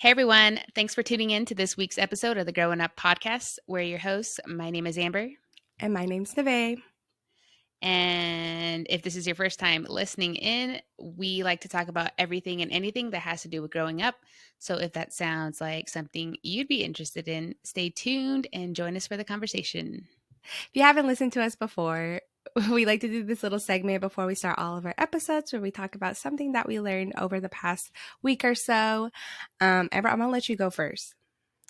Hey everyone, thanks for tuning in to this week's episode of the Growin Up Podcast. We're your hosts. My name is Amber. And my name's Nevaeh. And if this is your first time listening in, we like to talk about everything and anything that has to do with growing up. So if that sounds like something you'd be interested in, stay tuned and join us for the conversation. If you haven't listened to us before, we like to do this little segment before we start all of our episodes where we talk about something that we learned over the past week or so. Amber, I'm going to let you go first.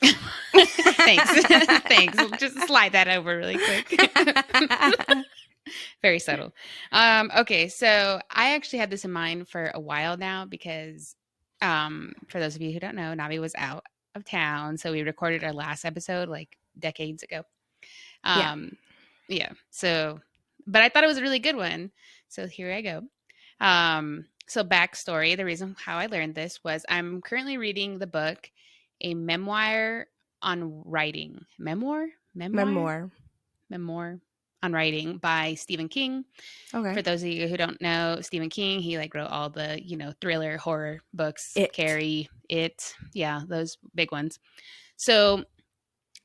Thanks. Thanks. Just slide that over really quick. Very subtle. Okay, so I actually had this in mind for a while now because for those of you who don't know, Navi was out of town. So we recorded our last episode like decades ago. Yeah. So, but I thought it was a really good one. So here I go. So backstory, the reason how I learned this was I'm currently reading the book, A Memoir on Writing. Memoir on Writing by Stephen King. Okay. For those of you who don't know, Stephen King, he like wrote all the, thriller horror books, Carrie, It, those big ones. So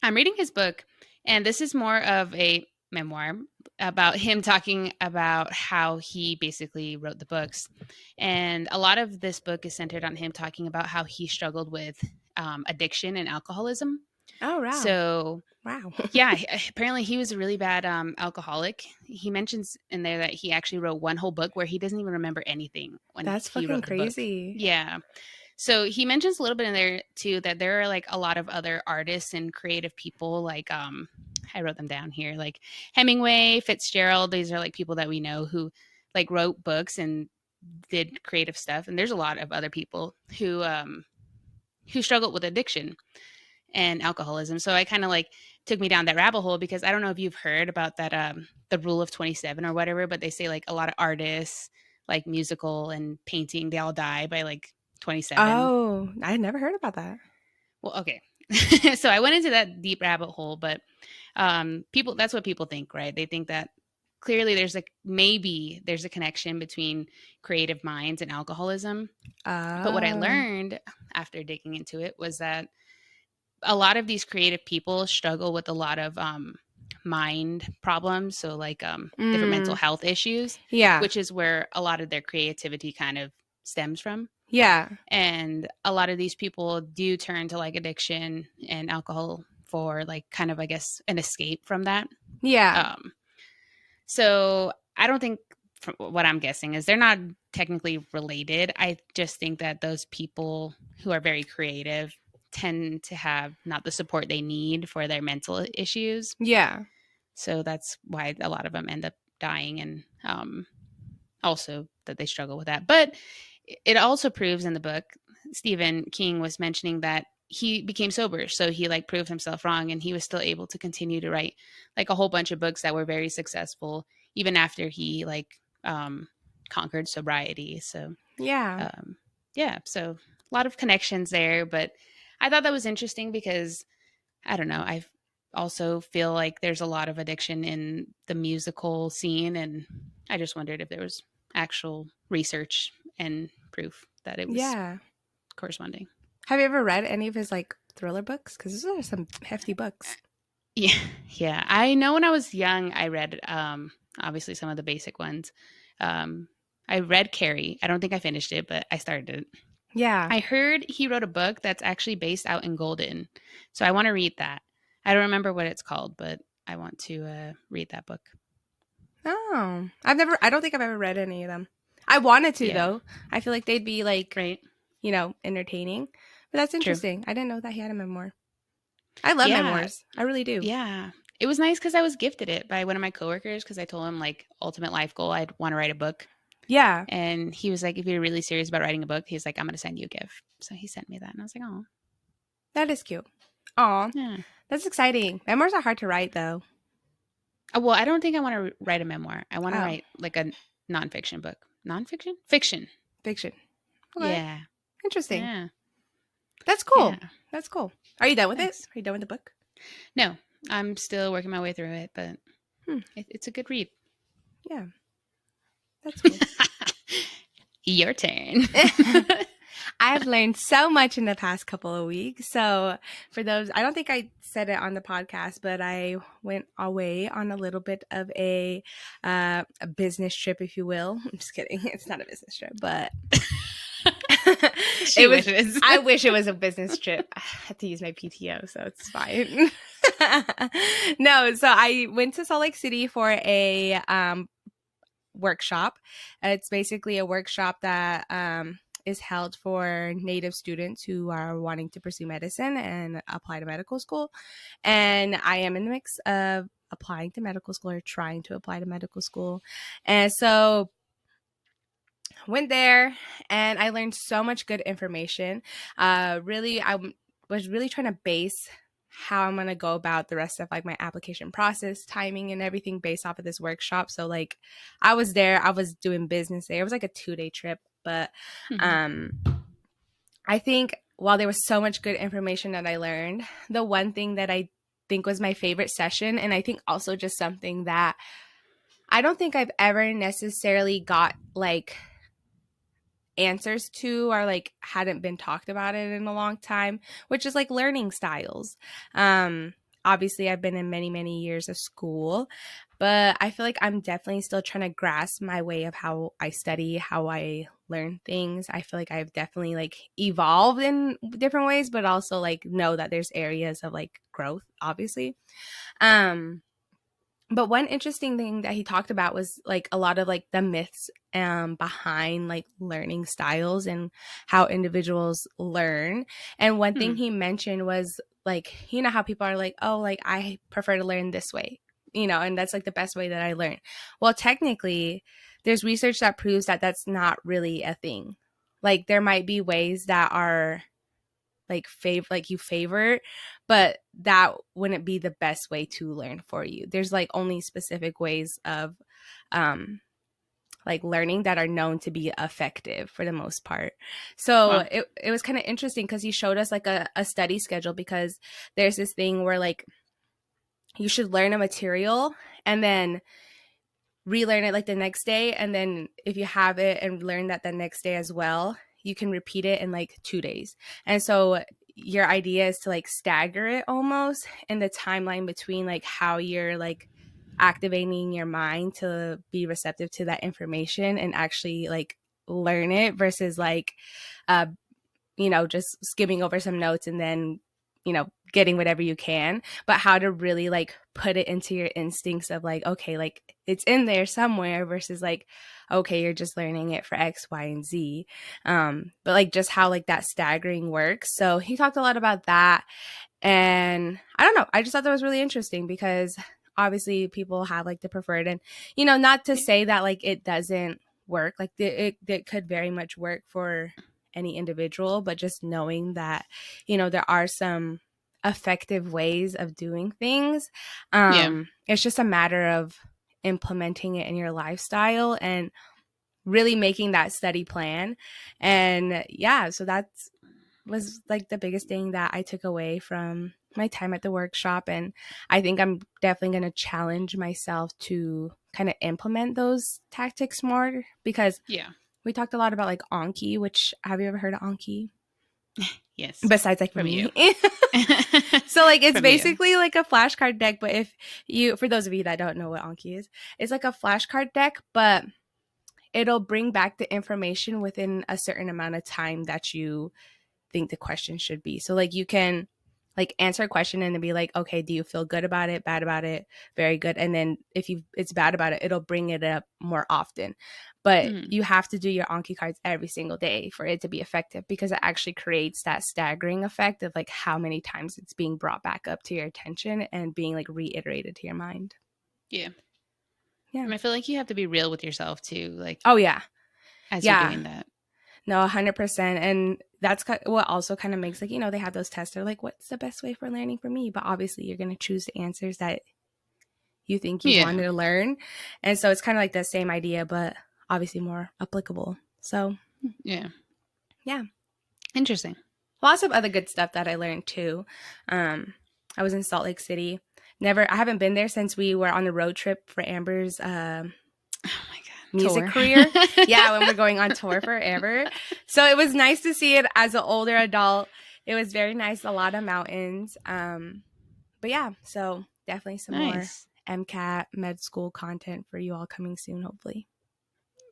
I'm reading his book, and this is more of a memoir about him talking about how he basically wrote the books. And a lot of this book is centered on him talking about how he struggled with addiction and alcoholism. Oh, wow. So, wow. Yeah, apparently he was a really bad alcoholic. He mentions in there that he actually wrote one whole book where he doesn't even remember anything when That's he fucking wrote the crazy. book. Yeah. So he mentions a little bit in there too that there are like a lot of other artists and creative people like I wrote them down here, like Hemingway, Fitzgerald. These are like people that we know who like wrote books and did creative stuff. And there's a lot of other people who struggled with addiction and alcoholism. So I kind of like took me down that rabbit hole because I don't know if you've heard about that the rule of 27 or whatever, but they say like a lot of artists like musical and painting, they all die by like 27. Oh, I had never heard about that. Well, okay. So I went into that deep rabbit hole, but people, that's what people think, right? They think that clearly maybe there's a connection between creative minds and alcoholism. But what I learned after digging into it was that a lot of these creative people struggle with a lot of mind problems. So like different mental health issues. Yeah. Which is where a lot of their creativity kind of stems from. Yeah. And a lot of these people do turn to like addiction and alcohol for like kind of, I guess, an escape from that. Yeah. So I don't think, from what I'm guessing is they're not technically related. I just think that those people who are very creative tend to have not the support they need for their mental issues. Yeah. So that's why a lot of them end up dying, and also that they struggle with that. But it also proves in the book, Stephen King was mentioning that he became sober. So he like proved himself wrong, and he was still able to continue to write like a whole bunch of books that were very successful, even after he like conquered sobriety. So yeah. So a lot of connections there, but I thought that was interesting because I don't know, I also feel like there's a lot of addiction in the musical scene, and I just wondered if there was actual research and proof that it was corresponding. Have you ever read any of his like thriller books? Because those are some hefty books. Yeah. I know when I was young, I read obviously some of the basic ones. I read Carrie. I don't think I finished it, but I started it. Yeah. I heard he wrote a book that's actually based out in Golden. So I want to read that. I don't remember what it's called, but I want to read that book. Oh, I don't think I've ever read any of them. I wanted to though. I feel like they'd be like, entertaining. But that's interesting. True. I didn't know that he had a memoir. I love memoirs. I really do. Yeah. It was nice because I was gifted it by one of my coworkers because I told him like ultimate life goal, I'd want to write a book. Yeah. And he was like, if you're really serious about writing a book, he's like, I'm going to send you a gift. So he sent me that. And I was like, oh. That is cute. Aw. Yeah. That's exciting. Memoirs are hard to write, though. Well, I don't think I want to write a memoir. I want to write like a nonfiction book. Nonfiction? Fiction. Okay. Yeah. Interesting. Yeah. That's cool. Yeah. That's cool. Are you done with it? Are you done with the book? No. I'm still working my way through it, but it's a good read. Yeah. That's cool. Your turn. I've learned so much in the past couple of weeks. So for those, I don't think I said it on the podcast, but I went away on a little bit of a business trip, if you will. I'm just kidding. It's not a business trip, but She wishes. I wish it was a business trip. I had to use my PTO, so it's fine. No, so I went to Salt Lake City for a workshop. It's basically a workshop that is held for Native students who are wanting to pursue medicine and apply to medical school. And I am in the mix of applying to medical school or trying to apply to medical school. And so went there and I learned so much good information. Really, I was really trying to base how I'm going to go about the rest of like my application process, timing and everything based off of this workshop. So like I was there, I was doing business there. It was like a 2-day trip, but I think while there was so much good information that I learned, the one thing that I think was my favorite session, and I think also just something that I don't think I've ever necessarily got like answers to or like hadn't been talked about it in a long time, which is like learning styles. Obviously I've been in many years of school, but I feel like I'm definitely still trying to grasp my way of how I study, how I learn things. I feel like I've definitely like evolved in different ways, but also like know that there's areas of like growth, obviously. But one interesting thing that he talked about was like a lot of like the myths behind like learning styles and how individuals learn. And one thing he mentioned was like, you know how people are like, oh, like I prefer to learn this way, you know, and that's like the best way that I learn. Well, technically, there's research that proves that that's not really a thing. Like there might be ways that are like you favor, but that wouldn't be the best way to learn for you. There's like only specific ways of like learning that are known to be effective for the most part. So it was kind of interesting because he showed us like a study schedule, because there's this thing where like you should learn a material and then relearn it like the next day, and then if you have it and learn that the next day as well, you can repeat it in like 2 days. And so your idea is to like stagger it almost in the timeline between like how you're like activating your mind to be receptive to that information and actually like learn it versus like you know, just skimming over some notes and then, you know, getting whatever you can, but how to really like put it into your instincts of like, okay, like it's in there somewhere versus like, okay, you're just learning it for X, Y, and Z. But like just how like that staggering works. So he talked a lot about that. And I don't know, I just thought that was really interesting because obviously people have like the preferred, and, you know, not to say that like it doesn't work, like it could very much work for any individual, but just knowing that, you know, there are some effective ways of doing things. It's just a matter of implementing it in your lifestyle and really making that study plan. And yeah, so that's was like the biggest thing that I took away from my time at the workshop. And I think I'm definitely going to challenge myself to kind of implement those tactics more, because we talked a lot about like Anki, which have you ever heard of Anki? Yes. Besides like from me. You. So like it's From basically like a flashcard deck, but if you, for those of you that don't know what Anki is, it's like a flashcard deck, but it'll bring back the information within a certain amount of time that you think the question should be. So like you can like answer a question and then be like, okay, do you feel good about it, bad about it, very good? And then if it's bad about it, it'll bring it up more often. But you have to do your Anki cards every single day for it to be effective, because it actually creates that staggering effect of like how many times it's being brought back up to your attention and being like reiterated to your mind. Yeah. And I feel like you have to be real with yourself too. Like, oh yeah, as you're doing that. No, 100%. And that's what also kind of makes like, you know, they have those tests. They're like, what's the best way for learning for me? But obviously you're going to choose the answers that you think you wanted to learn. And so it's kind of like the same idea, but obviously more applicable. So yeah. Interesting. Lots of other good stuff that I learned too. I was in Salt Lake City. I haven't been there since we were on the road trip for Amber's oh my God. music tour. career. Yeah, when we're going on tour forever. So it was nice to see it as an older adult. It was very nice. A lot of mountains. But yeah, so definitely some more MCAT med school content for you all coming soon, hopefully.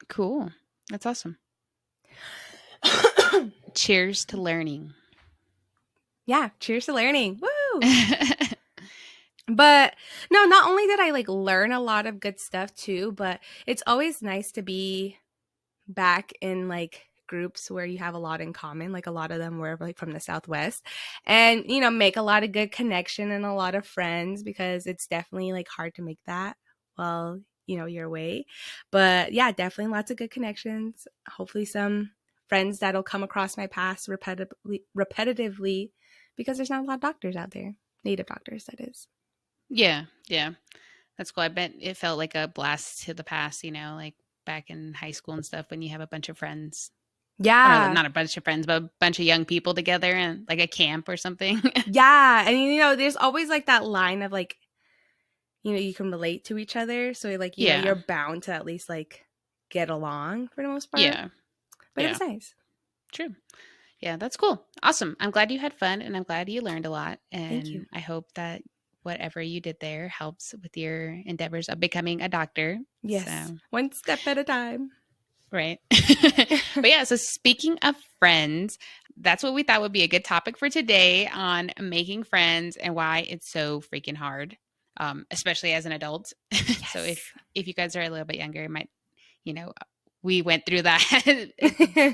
Cool. That's awesome. Cheers to learning. Yeah, cheers to learning. Woo! But no, not only did I like learn a lot of good stuff too, but it's always nice to be back in like groups where you have a lot in common. Like a lot of them were like from the Southwest, and you know, make a lot of good connection and a lot of friends, because it's definitely like hard to make that while, you know, you're away. But yeah, definitely lots of good connections. Hopefully some friends that'll come across my path repetitively, because there's not a lot of doctors out there. Native doctors, that is. Yeah. That's cool. I bet it felt like a blast to the past, you know, like back in high school and stuff, when you have a bunch of friends. Yeah. Or not a bunch of friends, but a bunch of young people together and like a camp or something. Yeah. And, you know, there's always like that line of like, you know, you can relate to each other. So like, you know, you're bound to at least like get along for the most part. Yeah. But it was nice. True. Yeah, that's cool. Awesome. I'm glad you had fun, and I'm glad you learned a lot. And thank you. I hope that whatever you did there helps with your endeavors of becoming a doctor. Yes. So. One step at a time. Right. But yeah, so speaking of friends, that's what we thought would be a good topic for today, on making friends and why it's so freaking hard, especially as an adult. Yes. So if you guys are a little bit younger, it might, you know, we went through that.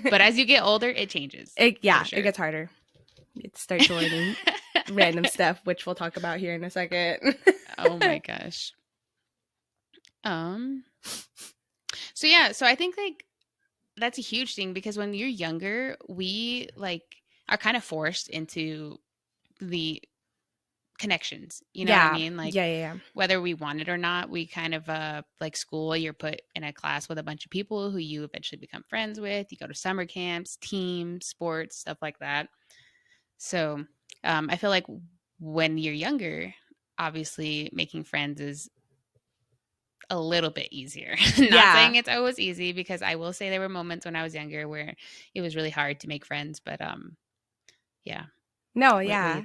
But as you get older, it changes. It gets harder. You start joining random stuff, which we'll talk about here in a second. Oh my gosh. So I think like that's a huge thing, because when you're younger, we like are kind of forced into the connections, you know what I mean? Like, whether we want it or not, we kind of like school, you're put in a class with a bunch of people who you eventually become friends with. You go to summer camps, teams, sports, stuff like that. So I feel like when you're younger, obviously making friends is a little bit easier. Not saying it's always easy, because I will say there were moments when I was younger where it was really hard to make friends, but yeah. No, yeah.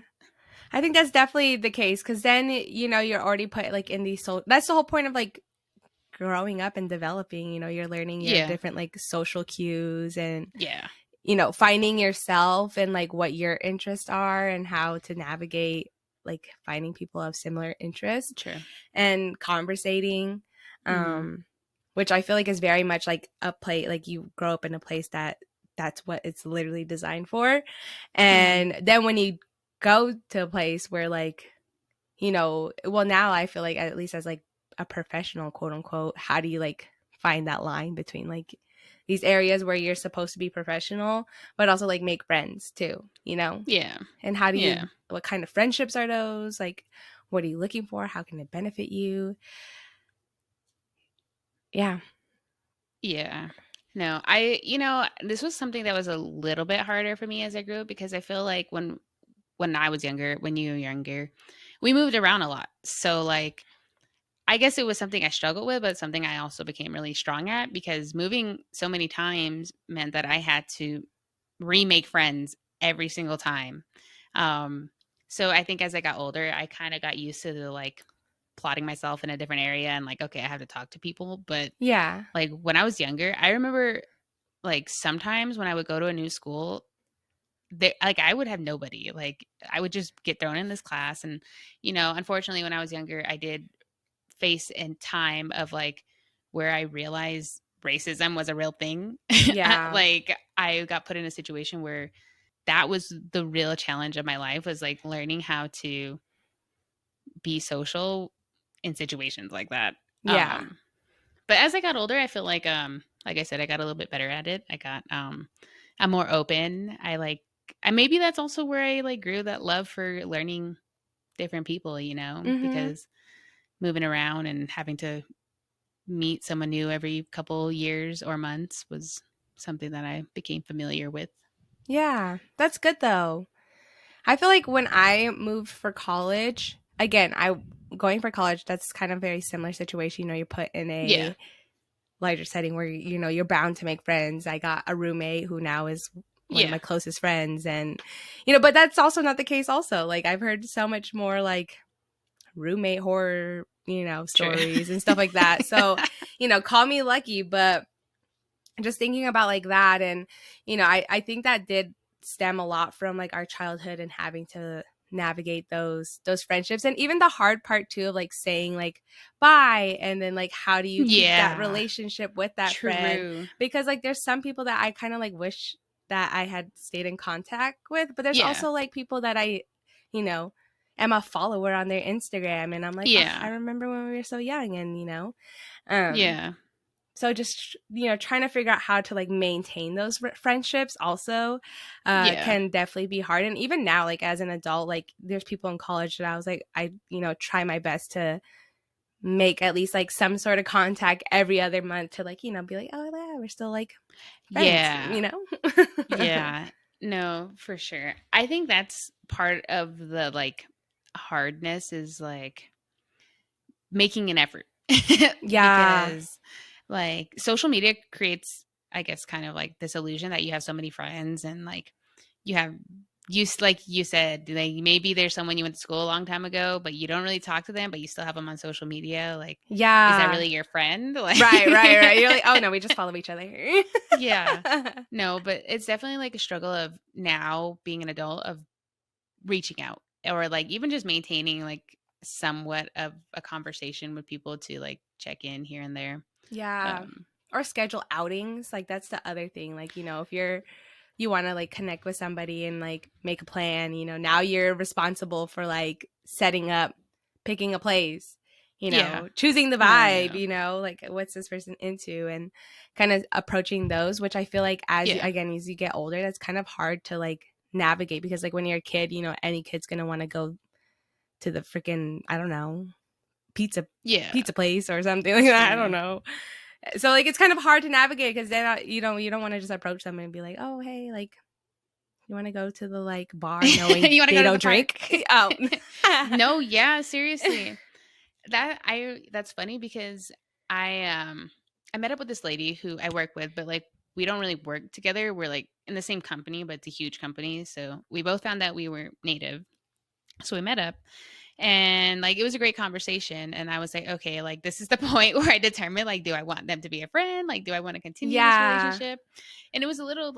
I think that's definitely the case, because then, you know, you're already put like in these that's the whole point of like growing up and developing. You know, you're learning your different like social cues and you know, finding yourself and like what your interests are and how to navigate like finding people of similar interests. True. And conversating, which I feel like is very much like a place, like you grow up in a place that's what it's literally designed for. And then when you go to a place where like, you know, well, now I feel like, at least as like a professional, quote unquote, how do you like find that line between like these areas where you're supposed to be professional, but also like make friends too, you know? Yeah. And how do you, what kind of friendships are those? Like, what are you looking for? How can it benefit you? Yeah. Yeah. No, you know, this was something that was a little bit harder for me as I grew up, because I feel like when I was younger, when you were younger, we moved around a lot. So like, I guess it was something I struggled with, but something I also became really strong at, because moving so many times meant that I had to remake friends every single time. So I think as I got older, I kind of got used to the like plotting myself in a different area and like, okay, I have to talk to people. But like when I was younger, I remember like sometimes when I would go to a new school, like I would have nobody. Like I would just get thrown in this class. And, you know, unfortunately, when I was younger, I did face in time of like where I realized racism was a real thing. Yeah. Like I got put in a situation where that was the real challenge of my life, was like learning how to be social in situations like that. Yeah. But as I got older, I feel like I said, I got a little bit better at it. I got I'm more open. And maybe that's also where I like grew that love for learning different people, you know, because moving around and having to meet someone new every couple years or months was something that I became familiar with. Yeah, that's good though. I feel like when I moved for college, again, going for college, that's kind of a very similar situation. You know, you're put in a larger setting where, you know, you're bound to make friends. I got a roommate who now is one of my closest friends, and, you know, but that's also not the case also. Like, I've heard so much more like roommate horror, you know, stories and stuff like that. So, you know, call me lucky, but just thinking about like that, and, you know, I think that did stem a lot from like our childhood and having to navigate those friendships, and even the hard part too of like saying like bye, and then like how do you keep that relationship with that friend, because like there's some people that I kind of like wish that I had stayed in contact with, but there's also like people that I, you know, am a follower on their Instagram, and I'm like, oh, I remember when we were so young, and, you know, so just, you know, trying to figure out how to like maintain those friendships also can definitely be hard. And even now, like as an adult, like there's people in college that I was like, I, you know, try my best to make at least like some sort of contact every other month to like, you know, be like, oh yeah, we're still like friends, you know? No, for sure. I think that's part of the like hardness is like making an effort. Because like social media creates, I guess, kind of like this illusion that you have so many friends, and like like you said, like maybe there's someone you went to school a long time ago, but you don't really talk to them, but you still have them on social media. Like, is that really your friend? Like, right. You're like, oh no, we just follow each other. No, but it's definitely like a struggle of now being an adult of reaching out, or like even just maintaining like somewhat of a conversation with people to like check in here and there. Or schedule outings. Like that's the other thing. Like, you know, if you want to like connect with somebody and like make a plan, you know, now you're responsible for like setting up, picking a place, you know, choosing the vibe, you know, like what's this person into, and kind of approaching those, which I feel like as you get older, that's kind of hard to like navigate, because like when you're a kid, you know, any kid's going to want to go to the freaking, I don't know, pizza place or something like that. I don't know. So like it's kind of hard to navigate, because then you don't want to just approach them and be like, oh hey, like you want to go to the like bar knowing you they don't drink. Oh no, seriously. That's funny, because I met up with this lady who I work with, but like we don't really work together. We're like in the same company, but it's a huge company, so we both found out we were native, so we met up. And like it was a great conversation, and I was like, okay, like this is the point where I determine like, do I want them to be a friend? Like, do I want to continue this relationship? And it was a little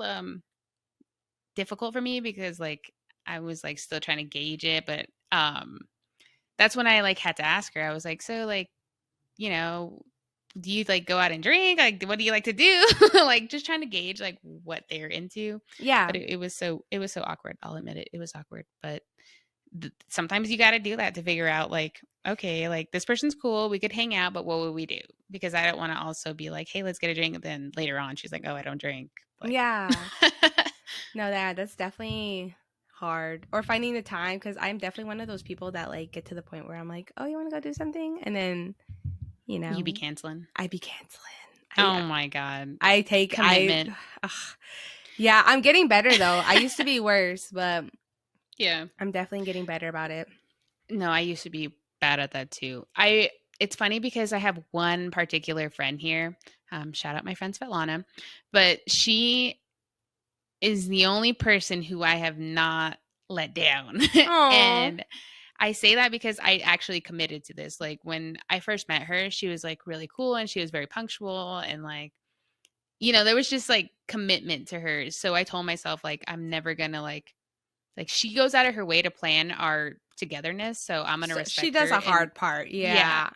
difficult for me, because like I was like still trying to gauge it, but that's when I like had to ask her. I was like, so like, you know, do you like go out and drink? Like, what do you like to do? Like just trying to gauge like what they're into. But it was so awkward. I'll admit it. It was awkward, but sometimes you got to do that to figure out like, okay, like this person's cool, we could hang out, but what would we do? Because I don't want to also be like, hey, let's get a drink, and then later on she's like, oh, I don't drink. Like, no, that's definitely hard. Or finding the time, because I'm definitely one of those people that like get to the point where I'm like, oh, you want to go do something, and then, you know, you be canceling. I be canceling. Oh my god, I take commitment. Yeah, I'm getting better though. I used to be worse, but yeah, I'm definitely getting better about it. No, I used to be bad at that too. It's funny because I have one particular friend here. Shout out my friend Svetlana, but she is the only person who I have not let down. And I say that because I actually committed to this. Like when I first met her, she was like really cool, and she was very punctual, and like, you know, there was just like commitment to her. So I told myself like, I'm never gonna like she goes out of her way to plan our togetherness, so I'm gonna respect her. She does a hard part.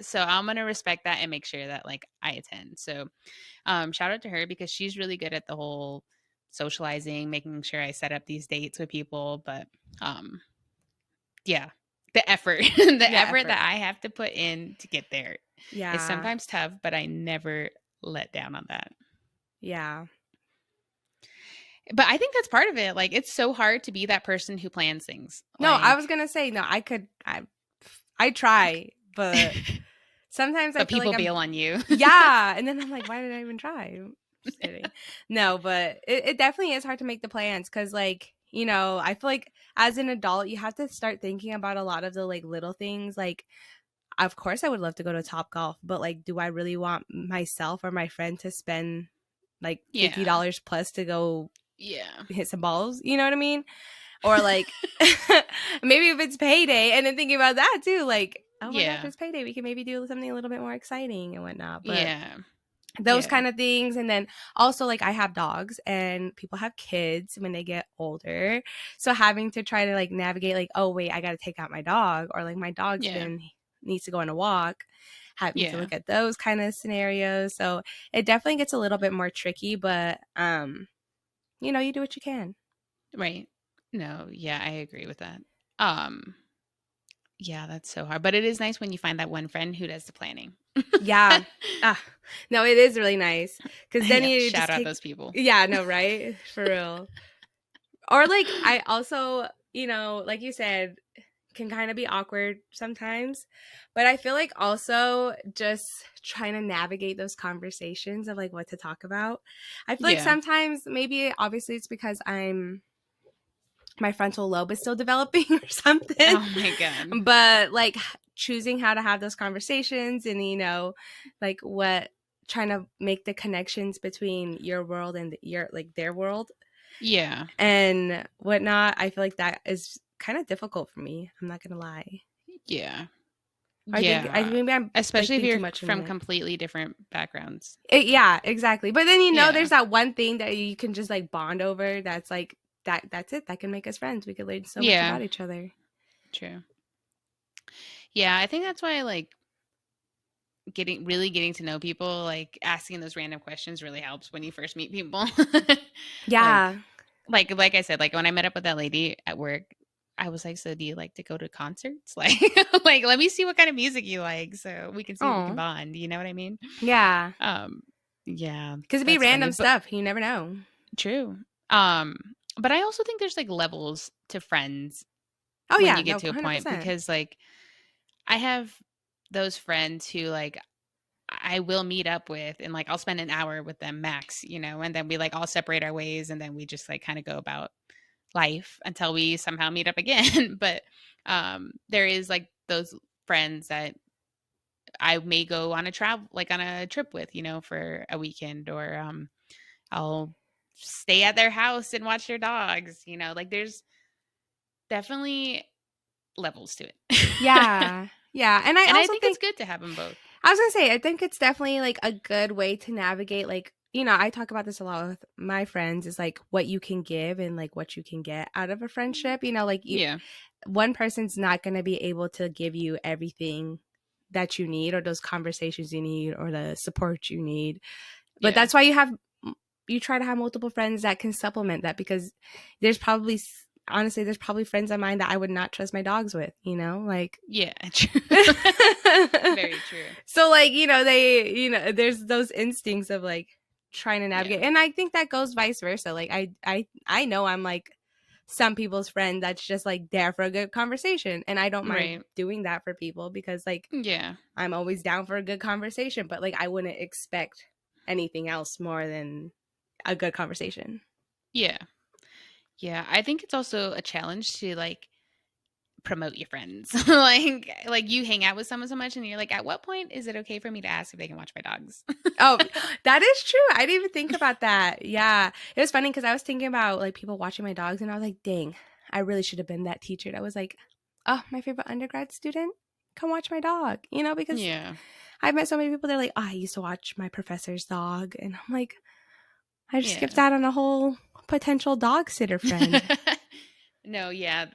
So I'm gonna respect that and make sure that like I attend. So shout out to her, because she's really good at the whole socializing, making sure I set up these dates with people. But the effort effort that I have to put in to get there is sometimes tough, but I never let down on that. But I think that's part of it. Like, it's so hard to be that person who plans things. No, like, I was gonna say no. I try, but sometimes I feel people like bail on you. And then I'm like, why did I even try? Just kidding. No, but it definitely is hard to make the plans, because like, you know, I feel like as an adult you have to start thinking about a lot of the like little things. Like of course I would love to go to Top Golf, but like, do I really want myself or my friend to spend like $50 plus to go hit some balls? You know what I mean? Or like, maybe if it's payday, and then thinking about that too, like, oh my gosh, it's payday, we can maybe do something a little bit more exciting and whatnot. But those kind of things. And then also, like, I have dogs and people have kids when they get older, so having to try to like navigate like, oh wait, I got to take out my dog, or like my dog's needs to go on a walk, having to look at those kind of scenarios. So it definitely gets a little bit more tricky, but you know, you do what you can. Right. No, yeah, I agree with that. Yeah, that's so hard. But it is nice when you find that one friend who does the planning. Yeah. No, it is really nice, because then you shout just out those people. Yeah, no, right? For real. Or like, I also, you know, like you said, can kind of be awkward sometimes, but I feel like also just trying to navigate those conversations of like what to talk about. I feel like sometimes, maybe obviously it's because my frontal lobe is still developing or something. Oh my God. But like, choosing how to have those conversations, and, you know, like trying to make the connections between your world and their world. Yeah. And whatnot. I feel like that is kind of difficult for me. I'm not going to lie. Yeah. I think maybe I'm especially if you're from completely different backgrounds. Yeah, exactly. But then, you know, there's that one thing that you can just like bond over. That's like, that's it. That can make us friends. We could learn so much about each other. True. Yeah, I think that's why I like getting to know people, like asking those random questions really helps when you first meet people. Yeah. Like I said, like when I met up with that lady at work, I was like, so do you like to go to concerts? Like, like, let me see what kind of music you like so we can see if we can bond. You know what I mean? Yeah. Yeah. Because it'd be random stuff. You never know. True. But I also think there's like levels to friends. Oh, when yeah. you get to a 100%. point, because like I have those friends who like I will meet up with, and like I'll spend an hour with them max, you know, and then we like all separate our ways, and then we just like kind of go about life until we somehow meet up again. But there is like those friends that I may go on a trip with, you know, for a weekend, or I'll stay at their house and watch their dogs, you know, like there's definitely levels to it. Yeah. Yeah. And I think it's good to have them both. I was going to say, I think it's definitely like a good way to navigate, like, you know, I talk about this a lot with my friends, is like what you can give and like what you can get out of a friendship. You know, like one person's not going to be able to give you everything that you need, or those conversations you need, or the support you need. But that's why you try to have multiple friends that can supplement that, because there's probably friends of mine that I would not trust my dogs with, you know, like. Yeah, true. Very true. So like, you know, there's those instincts of like trying to navigate. And I think that goes vice versa. Like I know I'm like some people's friend that's just like there for a good conversation, and I don't mind doing that for people, because like, I'm always down for a good conversation, but like I wouldn't expect anything else more than a good conversation. Yeah. I think it's also a challenge to like promote your friends. like you hang out with someone so much, and you're like, at what point is it okay for me to ask if they can watch my dogs? Oh, that is true. I didn't even think about that. Yeah. It was funny because I was thinking about like people watching my dogs, and I was like, dang, I really should have been that teacher that was like, oh, my favorite undergrad student, come watch my dog, you know, because I've met so many people, they're like, oh, I used to watch my professor's dog. And I'm like, I just skipped out on a whole potential dog sitter friend. No, yeah.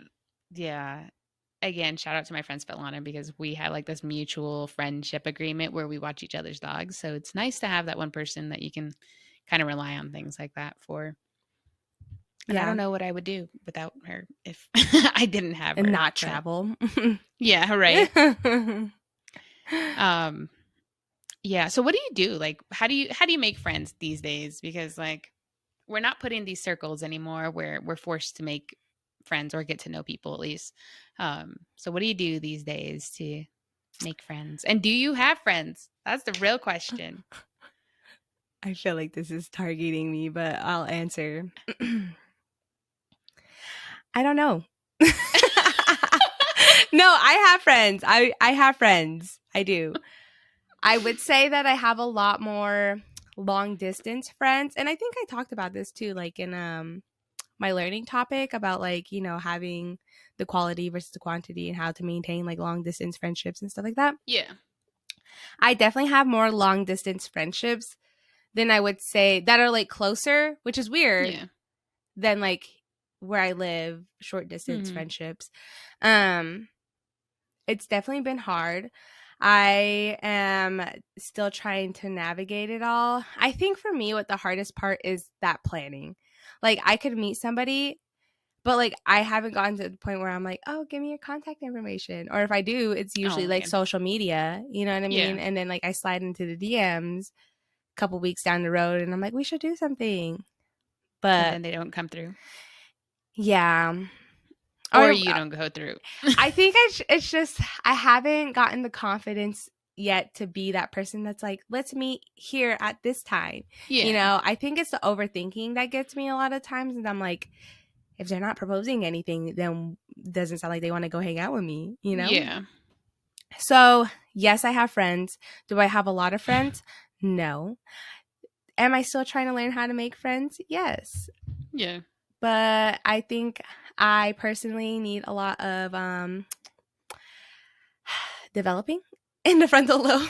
Again, shout out to my friend Svetlana, because we have like this mutual friendship agreement where we watch each other's dogs. So it's nice to have that one person that you can kind of rely on things like that for. And I don't know what I would do without her if I didn't have her. And not travel. Yeah, right. Yeah. So what do you do? Like, how do you make friends these days? Because like, we're not put in these circles anymore where we're forced to make friends or get to know people, at least. So what do you do these days to make friends? And do you have friends? That's the real question. I feel like this is targeting me, but I'll answer. I don't know. No, I have friends. I have friends. I do. I would say that I have a lot more long distance friends, and I think I talked about this too, like in my learning topic about like, you know, having the quality versus the quantity and how to maintain like long distance friendships and stuff like that. Yeah. I definitely have more long distance friendships than I would say that are like closer, which is weird, than like where I live, short distance friendships. It's definitely been hard. I am still trying to navigate it all. I think for me, what the hardest part is that planning. Like, I could meet somebody, but like, I haven't gotten to the point where I'm like, oh, give me your contact information. Or if I do, it's usually like social media, you know what I mean? And then like, I slide into the DMs a couple weeks down the road and I'm like, we should do something. But and then they don't come through. Yeah. Or you don't go through. I think it's just I haven't gotten the confidence yet to be that person that's like, let's meet here at this time. Yeah. You know, I think it's the overthinking that gets me a lot of times. And I'm like, if they're not proposing anything, then it doesn't sound like they want to go hang out with me, you know? Yeah. So, yes, I have friends. Do I have a lot of friends? No. Am I still trying to learn how to make friends? Yes. Yeah. But I think I personally need a lot of developing in the frontal lobe.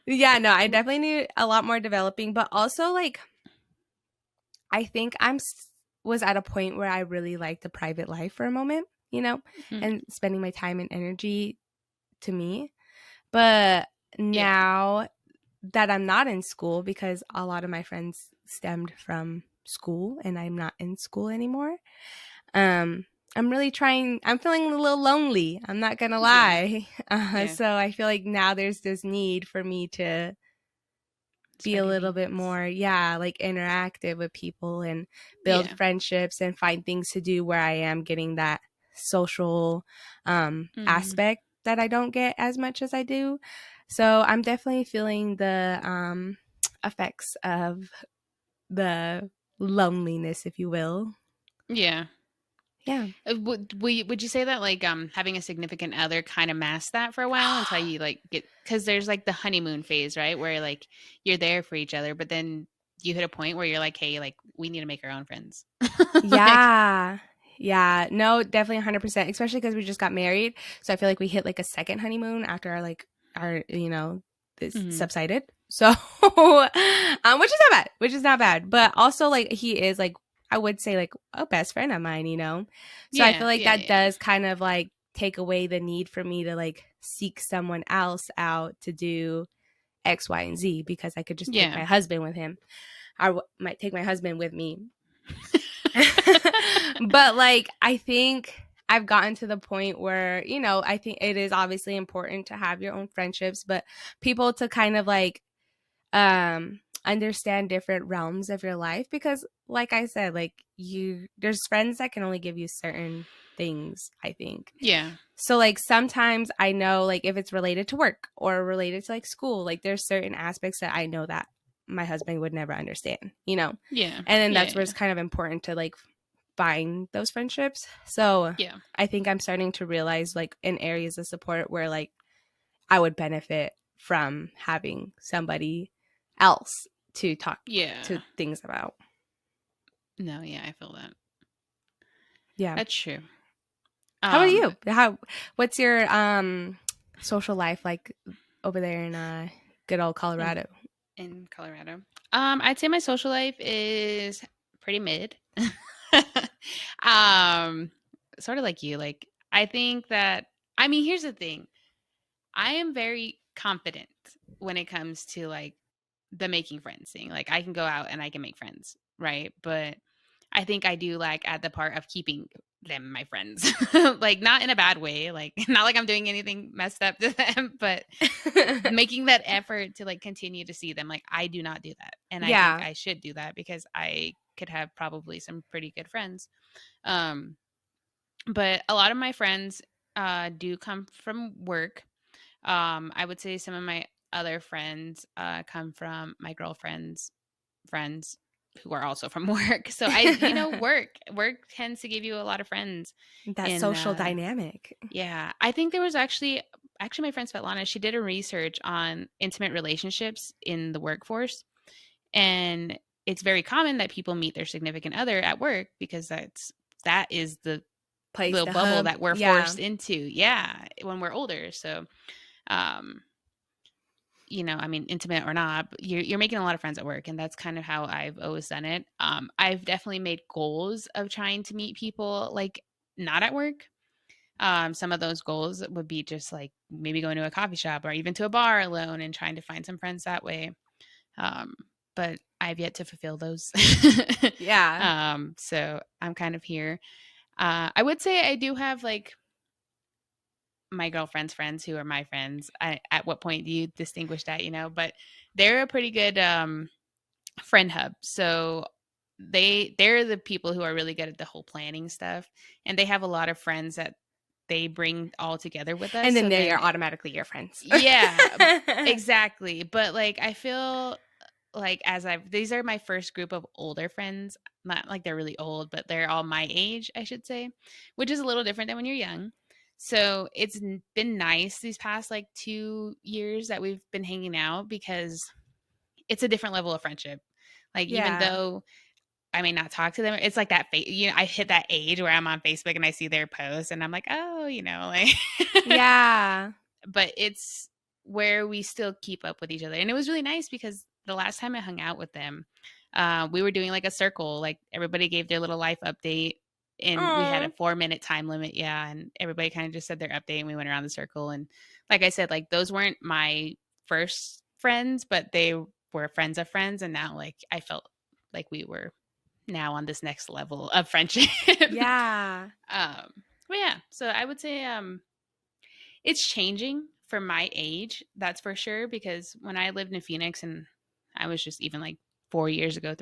Yeah, no, I definitely need a lot more developing. But also, like, I think was at a point where I really liked the private life for a moment, you know, and spending my time and energy to me. But now that I'm not in school, because a lot of my friends stemmed from school and I'm not in school anymore. I'm really trying, I'm feeling a little lonely. I'm not going to lie. So I feel like now there's this need for me to be a little bit more, like interactive with people and build friendships and find things to do where I am getting that social aspect that I don't get as much as I do. So I'm definitely feeling the effects of the loneliness, if you will. Yeah. Yeah. Would you say that like having a significant other kind of masked that for a while until you like get, because there's like the honeymoon phase, right? Where like you're there for each other, but then you hit a point where you're like, hey, like we need to make our own friends. Yeah. Yeah. No, definitely 100%, especially because we just got married. So I feel like we hit like a second honeymoon after our you know, this subsided. So, which is not bad. But also like he is like, I would say like a best friend of mine, you know? So I feel like that does kind of like take away the need for me to like seek someone else out to do X, Y, and Z, because I could just take my husband with him. I might take my husband with me. But like, I think I've gotten to the point where, you know, I think it is obviously important to have your own friendships, but people to kind of like understand different realms of your life, because like I said, like there's friends that can only give you certain things, I think. Yeah. So like sometimes I know like if it's related to work or related to like school, like there's certain aspects that I know that my husband would never understand, you know? Yeah. And then that's where it's kind of important to like find those friendships. So I think I'm starting to realize like in areas of support where like I would benefit from having somebody else to talk to things about. No, I feel that. Yeah. That's true. How about you? What's your social life like over there in good old Colorado? In Colorado. I'd say my social life is pretty mid. Sort of like you. Like I think that, I mean, here's the thing. I am very confident when it comes to like the making friends thing. Like I can go out and I can make friends, right? But I think I do like at the part of keeping them my friends. Like not in a bad way, like not like I'm doing anything messed up to them, but making that effort to like continue to see them. Like I do not do that. And I think I should do that because I could have probably some pretty good friends. But a lot of my friends do come from work. I would say some of my other friends come from my girlfriend's friends. who are also from work. So work tends to give you a lot of friends. That social dynamic. Yeah. I think there was actually my friend Svetlana, she did a research on intimate relationships in the workforce. And it's very common that people meet their significant other at work because that is the place, little the bubble hub. that we're forced into. Yeah. When we're older. So, I mean, intimate or not, you're making a lot of friends at work, and that's kind of how I've always done it. I've definitely made goals of trying to meet people like not at work. Some of those goals would be just like maybe going to a coffee shop or even to a bar alone and trying to find some friends that way. But I've yet to fulfill those. Yeah. So I'm kind of here. I would say I do have like my girlfriend's friends who are my friends. At what point do you distinguish that, but they're a pretty good friend hub. So they're the people who are really good at the whole planning stuff, and they have a lot of friends that they bring all together with us. And then they're automatically your friends. Yeah, exactly. But like I feel like these are my first group of older friends. Not like they're really old, but they're all my age, I should say, which is a little different than when you're young. So it's been nice these past like 2 years that we've been hanging out because it's a different level of friendship. Like even though I may not talk to them, it's like that. I hit that age where I'm on Facebook and I see their posts and I'm like, oh, like yeah. But it's where we still keep up with each other, and it was really nice because the last time I hung out with them, we were doing like a circle. Like everybody gave their little life update. And we had a 4-minute time limit. Yeah. And everybody kind of just said their update and we went around the circle. And like I said, like those weren't my first friends, but they were friends of friends. And now like I felt like we were now on this next level of friendship. Yeah. But yeah, so I would say it's changing for my age, that's for sure. Because when I lived in Phoenix and I was just even like 3 years ago,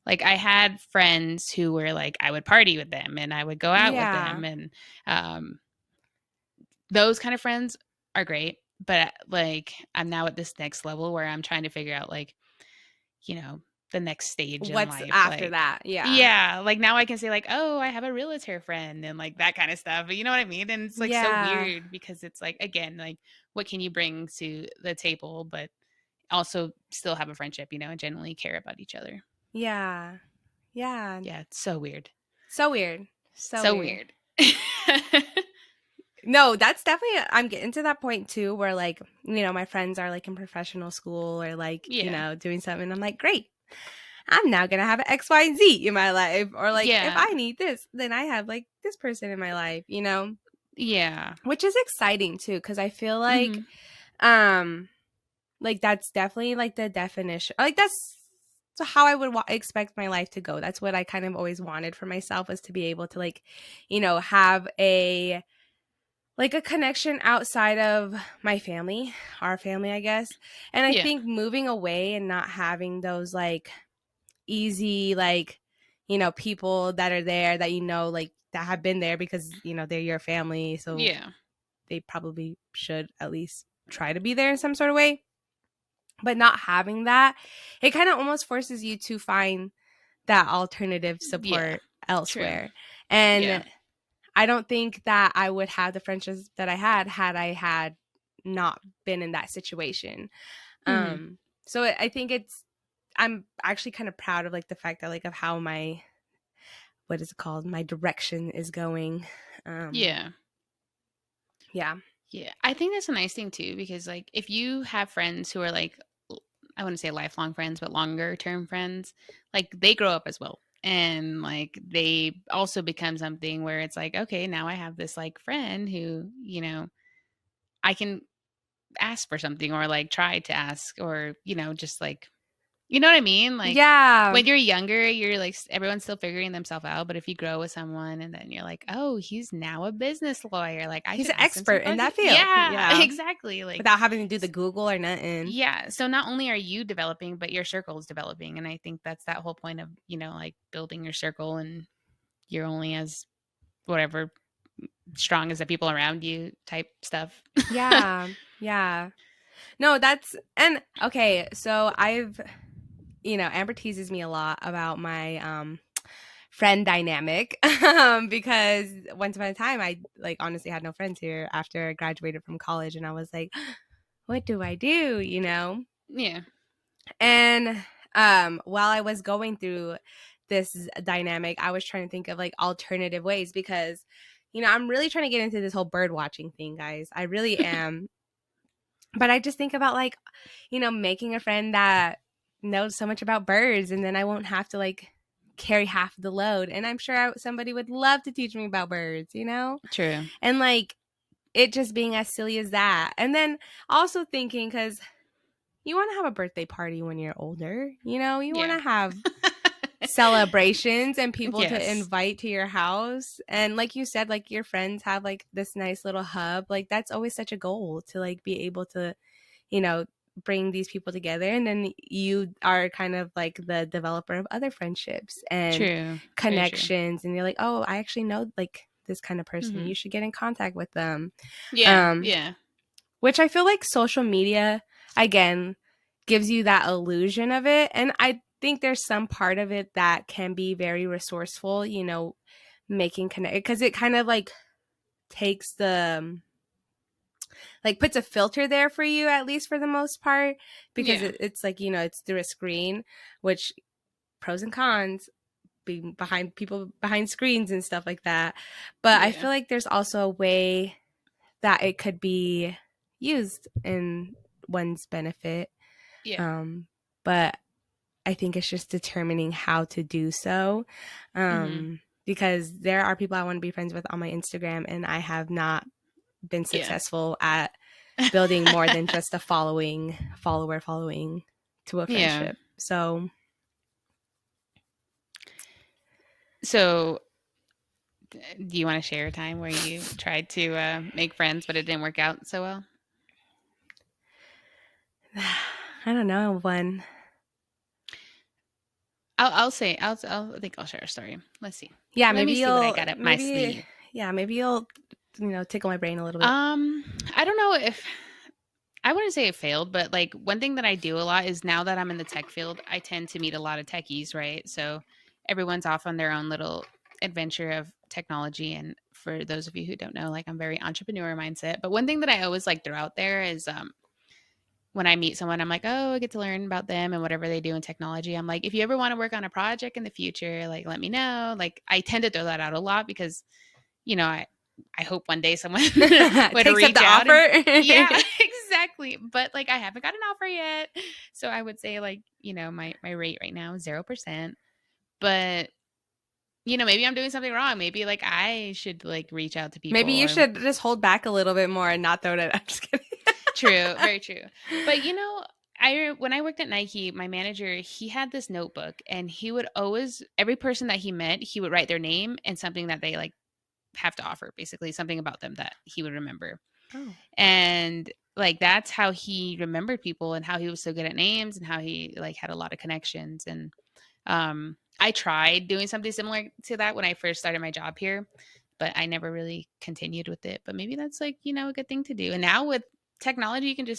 like I had friends who were like, I would party with them and I would go out with them. And those kind of friends are great. But like, I'm now at this next level where I'm trying to figure out like, the next stage in what's life. after like, that. Yeah. Like now I can say like, oh, I have a realtor friend and like that kind of stuff. But you know what I mean? And it's like so weird because it's like, again, like what can you bring to the table, but also still have a friendship, and genuinely care about each other. Yeah. Yeah. Yeah. It's so weird. So weird. So weird. No, that's definitely, I'm getting to that point too where like, my friends are like in professional school or like, doing something. And I'm like, great. I'm now going to have an X, Y, and Z in my life. Or like, if I need this, then I have like this person in my life, Yeah. Which is exciting too. Cause I feel like, like that's definitely like the definition. Like that's how I would expect my life to go. That's what I kind of always wanted for myself, was to be able to like, have a connection outside of my family, our family, I guess. And I think moving away and not having those like easy, like, people that are there that, like that have been there because, they're your family. So they probably should at least try to be there in some sort of way. But not having that, it kind of almost forces you to find that alternative support elsewhere. True. And I don't think that I would have the friendships that I had I had not been in that situation. So I think I'm actually kind of proud of like the fact that like of how my, what is it called? My direction is going. Yeah. I think that's a nice thing too, because like if you have friends who are like, I wouldn't say lifelong friends, but longer term friends, like they grow up as well. And like they also become something where it's like, okay, now I have this like friend who, I can ask for something or like try to ask or, just like, you know what I mean? Like when you're younger, you're like, everyone's still figuring themselves out. But if you grow with someone and then you're like, oh, he's now a business lawyer. Like he's an expert in that field. Yeah, exactly. Like without having to do the Google or nothing. Yeah. So not only are you developing, but your circle is developing. And I think that's that whole point of, like building your circle, and you're only as whatever strong as the people around you type stuff. Yeah. No, and okay. So Amber teases me a lot about my friend dynamic because once upon a time I like honestly had no friends here after I graduated from college, and I was like, what do I do? Yeah. And while I was going through this dynamic, I was trying to think of like alternative ways because I'm really trying to get into this whole bird watching thing, guys. I really am. But I just think about like, making a friend that knows so much about birds, and then I won't have to like carry half the load. And I'm sure somebody would love to teach me about birds, True. And like it just being as silly as that. And then also thinking, because you want to have a birthday party when you're older, you want to have celebrations and people to invite to your house. And like you said, like your friends have like this nice little hub. Like that's always such a goal to like be able to, bring these people together. And then you are kind of like the developer of other friendships and connections. And you're like, oh, I actually know like this kind of person. Mm-hmm. You should get in contact with them. Yeah. Which I feel like social media, again, gives you that illusion of it. And I think there's some part of it that can be very resourceful, making connect, because it kind of like takes the like puts a filter there for you, at least for the most part, because it's like, it's through a screen, which pros and cons being behind people behind screens and stuff like that. But I feel like there's also a way that it could be used in one's benefit. But I think it's just determining how to do so. Because there are people I want to be friends with on my Instagram, and I have not been successful at building more than just a follower to a friendship. So do you want to share a time where you tried to make friends but it didn't work out so well? I don't know one. I think I'll share a story. Let's see. Yeah, maybe see what I got up my sleeve. Yeah, maybe you'll tickle my brain a little bit. I don't know if I wouldn't say it failed, but like one thing that I do a lot is now that I'm in the tech field, I tend to meet a lot of techies, right? So everyone's off on their own little adventure of technology. And for those of you who don't know, like I'm very entrepreneur mindset. But one thing that I always like throw out there is when I meet someone, I'm like, oh, I get to learn about them and whatever they do in technology. I'm like, if you ever want to work on a project in the future, like let me know. Like I tend to throw that out a lot because, I hope one day someone would reach out. Yeah, exactly. But like I haven't got an offer yet. So I would say like, my rate right now is 0%. But maybe I'm doing something wrong. Maybe like I should like reach out to people. Maybe you should just hold back a little bit more and not throw it at. I'm just kidding. True, very true. But when I worked at Nike, my manager, he had this notebook, and he would always, every person that he met, he would write their name and something that they like have to offer, basically something about them that he would remember. Oh. And like that's how he remembered people and how he was so good at names and how he like had a lot of connections. And I tried doing something similar to that when I first started my job here, but I never really continued with it. But maybe that's like, a good thing to do. And now with technology, you can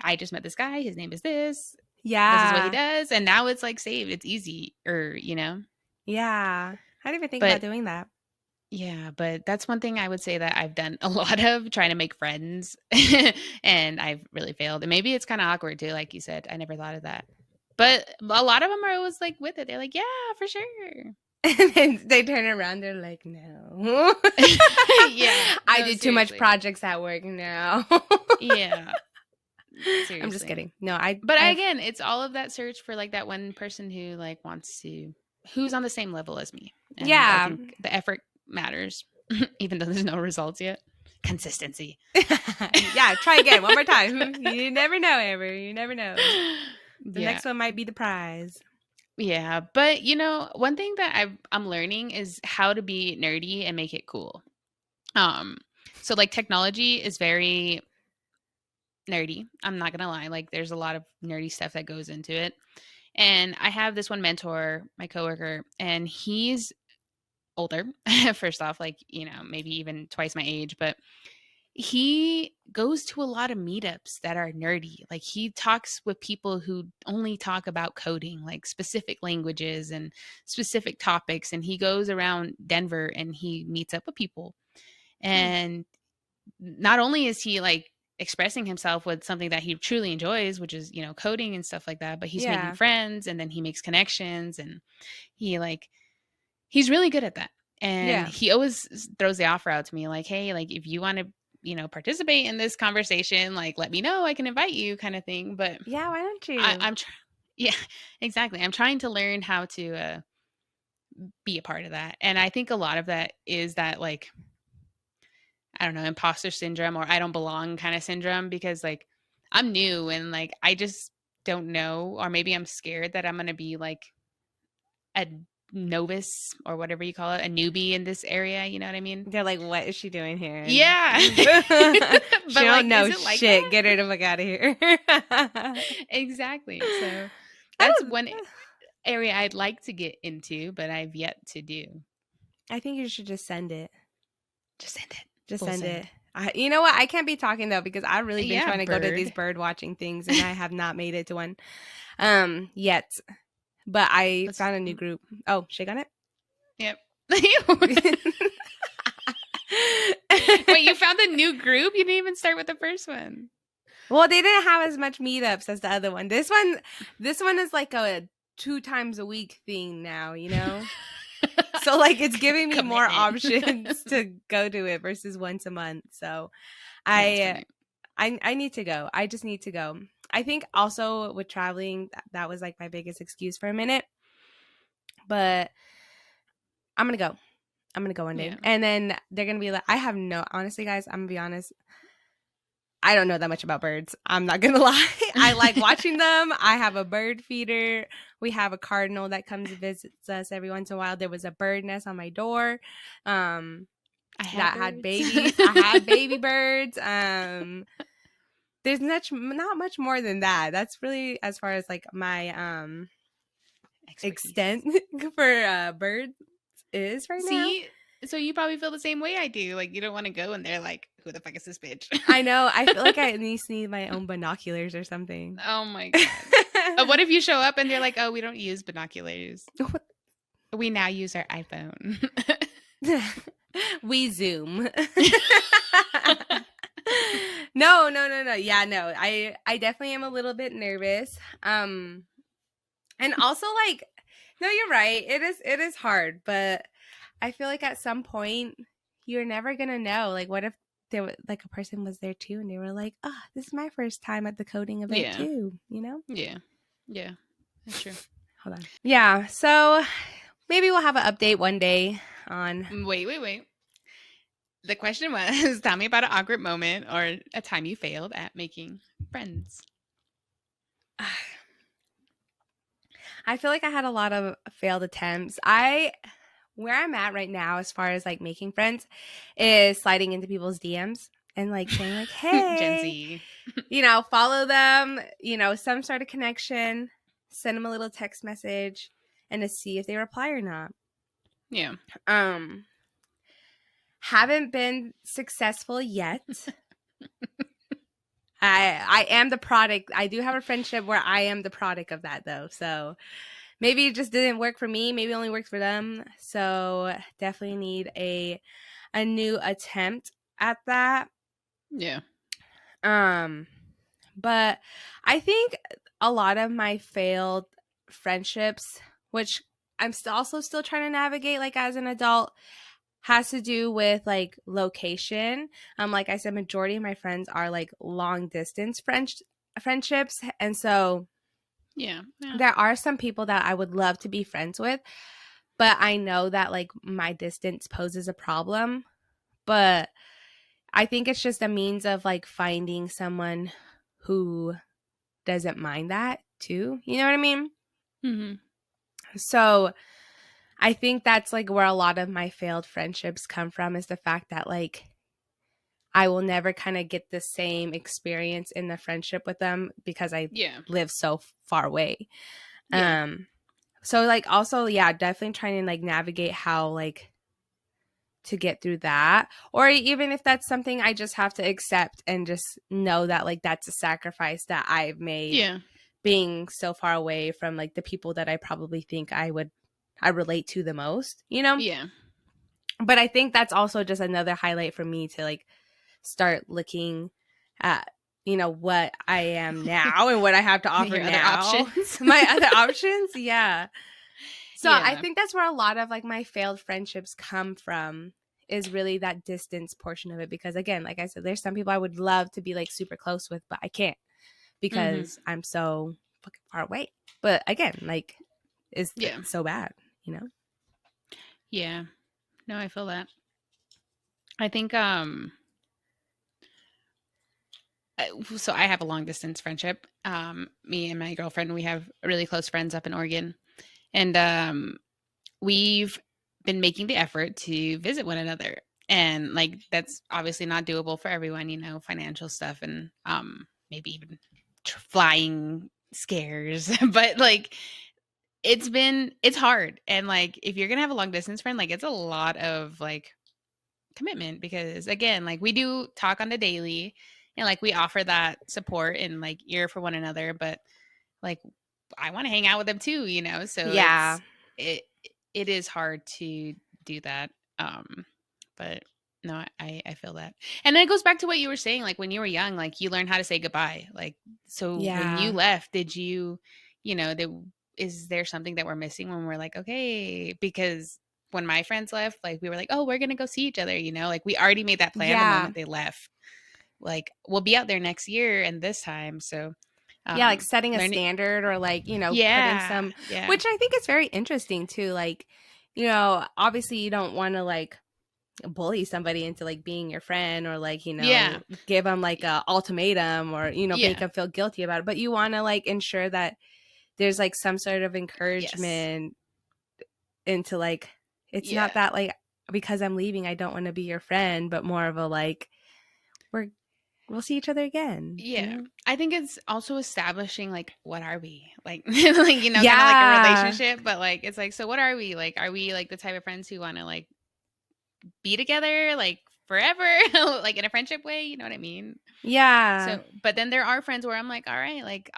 I just met this guy, his name is this. Yeah. This is what he does. And now it's like saved. It's easy, Yeah. I didn't even think about doing that. Yeah, but that's one thing I would say that I've done a lot of, trying to make friends, and I've really failed. And maybe it's kind of awkward too, like you said. I never thought of that. But a lot of them are always like with it. They're like, yeah, for sure. And then they turn around, they're like, no. Yeah. I did too much projects at work now. Yeah. Seriously. I'm just kidding. No, again, it's all of that search for like that one person who like who's on the same level as me. And I think the effort matters, even though there's no results yet. Consistency. Yeah, try again one more time. You never know, Amber. You never know. The next one might be the prize. Yeah, but one thing that I'm learning is how to be nerdy and make it cool. So like technology is very nerdy. I'm not gonna lie. Like there's a lot of nerdy stuff that goes into it. And I have this one mentor, my coworker, and he's older, first off, like, maybe even twice my age, but he goes to a lot of meetups that are nerdy. Like he talks with people who only talk about coding, like specific languages and specific topics. And he goes around Denver and he meets up with people. And not only is he like expressing himself with something that he truly enjoys, which is, you know, coding and stuff like that, but he's making friends and then he makes connections and he's really good at that. And he always throws the offer out to me like, hey, like if you want to, you know, participate in this conversation, like let me know, I can invite you, kind of thing. But yeah, why don't you? Yeah, exactly. I'm trying to learn how to be a part of that. And I think a lot of that is that like, I don't know, imposter syndrome or I don't belong kind of syndrome, because like I'm new and like I just don't know, or maybe I'm scared that I'm going to be like a novice or whatever you call it, a newbie in this area, you know what I mean? They're like, what is she doing here? Yeah. She don't know like shit. that? Get her the fuck out of here. Exactly. So that's one area I'd like to get into, but I've yet to do. I think you should just send it. Just send it. Just send it. You know what? I can't be talking though because I've really been trying to go to these bird watching things and I have not made it to one yet. But I found a new group. Oh, Shake on it? Yep. Wait, you found a new group? You didn't even start with the first one. Well, they didn't have as much meetups as the other one. This one is like a 2 times a week thing now, you know? So like it's giving me more options to go to it versus once a month. So I need to go. I just need to go. I think also with traveling, that was like my biggest excuse for a minute. But I'm going to go. I'm going to go one day. Yeah. And then they're going to be like, honestly guys, I'm going to be honest. I don't know that much about birds. I'm not going to lie. I like watching them. I have a bird feeder. We have a cardinal that comes and visits us every once in a while. There was a bird nest on my door that had babies. I had baby birds. There's not much more than that. That's really as far as like my extent for birds is right now. So you probably feel the same way I do. Like you don't want to go and they're like, who the fuck is this bitch? I know. I feel like I need my own binoculars or something. Oh my God. What if you show up and they're like, oh, we don't use binoculars. We now use our iPhone. We Zoom. No. Yeah, no. I definitely am a little bit nervous. And also like, no, you're right. It is hard, but I feel like at some point you're never going to know. Like what if there was like a person was there too and they were like, oh, this is my first time at the coding event too, you know? Yeah. Yeah. That's true. Hold on. Yeah. So maybe we'll have an update one day on. Wait. The question was, tell me about an awkward moment or a time you failed at making friends. I feel like I had a lot of failed attempts. Where I'm at right now, as far as like making friends, is sliding into people's DMs and like saying like, hey, Gen Z, you know, follow them, you know, some sort of connection, send them a little text message and to see if they reply or not. Yeah. Haven't been successful yet. I am the product. I do have a friendship where I am the product of that though. So maybe it just didn't work for me. Maybe it only works for them. So definitely need a new attempt at that. Yeah. But I think a lot of my failed friendships, which I'm also still trying to navigate like as an adult, has to do with like location. Like I said, majority of my friends are like long distance friendships. And so yeah, there are some people that I would love to be friends with, but I know that like my distance poses a problem. But I think it's just a means of like finding someone who doesn't mind that too. You know what I mean? Mm-hmm. So I think that's like where a lot of my failed friendships come from, is the fact that like I will never kind of get the same experience in the friendship with them because I live so far away. Yeah. So like also, yeah, definitely trying to like navigate how like to get through that. Or even if that's something I just have to accept and just know that like that's a sacrifice that I've made being so far away from like the people that I probably think I relate to the most, you know? Yeah. But I think that's also just another highlight for me to like start looking at, you know, what I am now and what I have to offer Your now. Other options. My other options. Yeah. So I think that's where a lot of like my failed friendships come from, is really that distance portion of it. Because again, like I said, there's some people I would love to be like super close with, but I can't because I'm so fucking far away. But again, like, it's so bad, you know? Yeah. No, I feel that. I think so I have a long distance friendship. Me and my girlfriend, we have really close friends up in Oregon. And we've been making the effort to visit one another. And like that's obviously not doable for everyone, you know, financial stuff and maybe even flying scares. But like it's hard. And like if you're gonna have a long distance friend, like it's a lot of like commitment, because again, like we do talk on the daily and like we offer that support and like ear for one another, but like I want to hang out with them too, you know? So it is hard to do that. But no, I feel that. And then it goes back to what you were saying, like when you were young, like you learned how to say goodbye. Like, so when you left, did you, you know, is there something that we're missing when we're like, okay, because when my friends left, like we were like, oh, we're going to go see each other, you know, like we already made that plan the moment they left. Like we'll be out there next year and this time. So like setting a standard, or like, you know, putting some, which I think is very interesting too. Like, you know, obviously you don't want to like bully somebody into like being your friend, or like, you know, give them like a ultimatum, or, you know, make them feel guilty about it. But you want to like ensure that there's like some sort of encouragement into like, it's not that like, because I'm leaving, I don't want to be your friend, but more of a like, we'll see each other again. Yeah. You know? I think it's also establishing like, what are we like, like, you know, kind of like a relationship, but like, it's like, so what are we like? Are we like the type of friends who want to like be together like forever, like in a friendship way? You know what I mean? Yeah. So, but then there are friends where I'm like, all right, like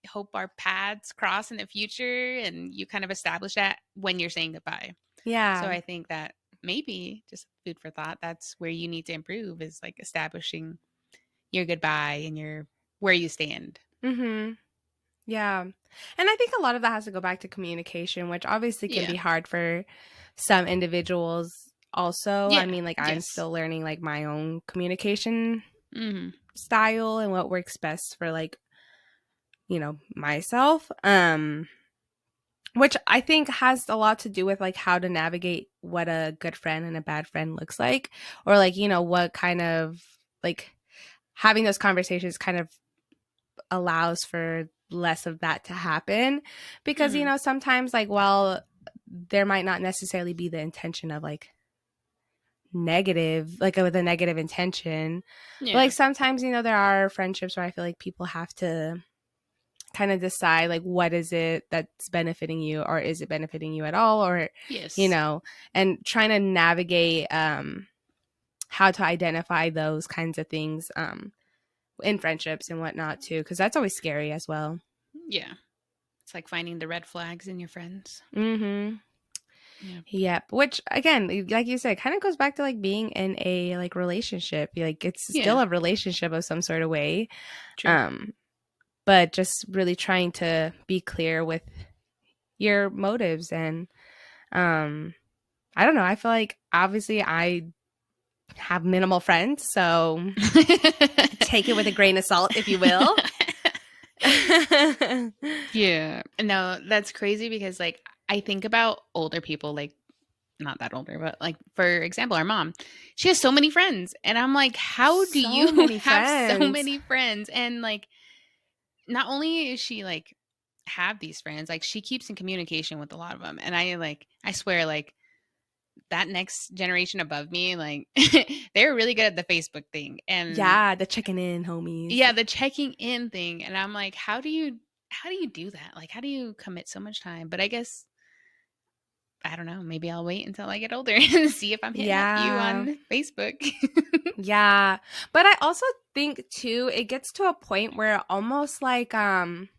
hope our paths cross in the future, and you kind of establish that when you're saying goodbye. Yeah. So I think that maybe just food for thought. That's where you need to improve, is like establishing your goodbye and your where you stand. Yeah. And I think a lot of that has to go back to communication, which obviously can be hard for some individuals also. I mean, like I'm still learning like my own communication style and what works best for like, you know, myself. Which I think has a lot to do with like how to navigate what a good friend and a bad friend looks like, or like, you know, what kind of like having those conversations kind of allows for less of that to happen, because you know, sometimes like, well, there might not necessarily be the intention of like negative, like with a negative intention, but like sometimes, you know, there are friendships where I feel like people have to kind of decide like, what is it that's benefiting you, or is it benefiting you at all, or you know, and trying to navigate how to identify those kinds of things in friendships and whatnot too, because that's always scary as well. Yeah, it's like finding the red flags in your friends. Yep. Which again, like you said, kind of goes back to like being in a like relationship. Like it's still a relationship of some sort of way. True. But just really trying to be clear with your motives. And I don't know, I feel like obviously I have minimal friends, so take it with a grain of salt, if you will. Yeah. No, that's crazy, because like I think about older people, like not that older, but like for example, our mom, she has so many friends, and I'm like, how do you have so many friends? And like, not only is she like have these friends, like she keeps in communication with a lot of them, and I swear, like that next generation above me, like they're really good at the Facebook thing, and the checking in homies. Yeah, the checking in thing, and I'm like, how do you do that? Like, how do you commit so much time? But I guess I don't know, maybe I'll wait until I get older and see if I'm hitting up you on Facebook. Yeah. But I also think too, it gets to a point where it almost like kind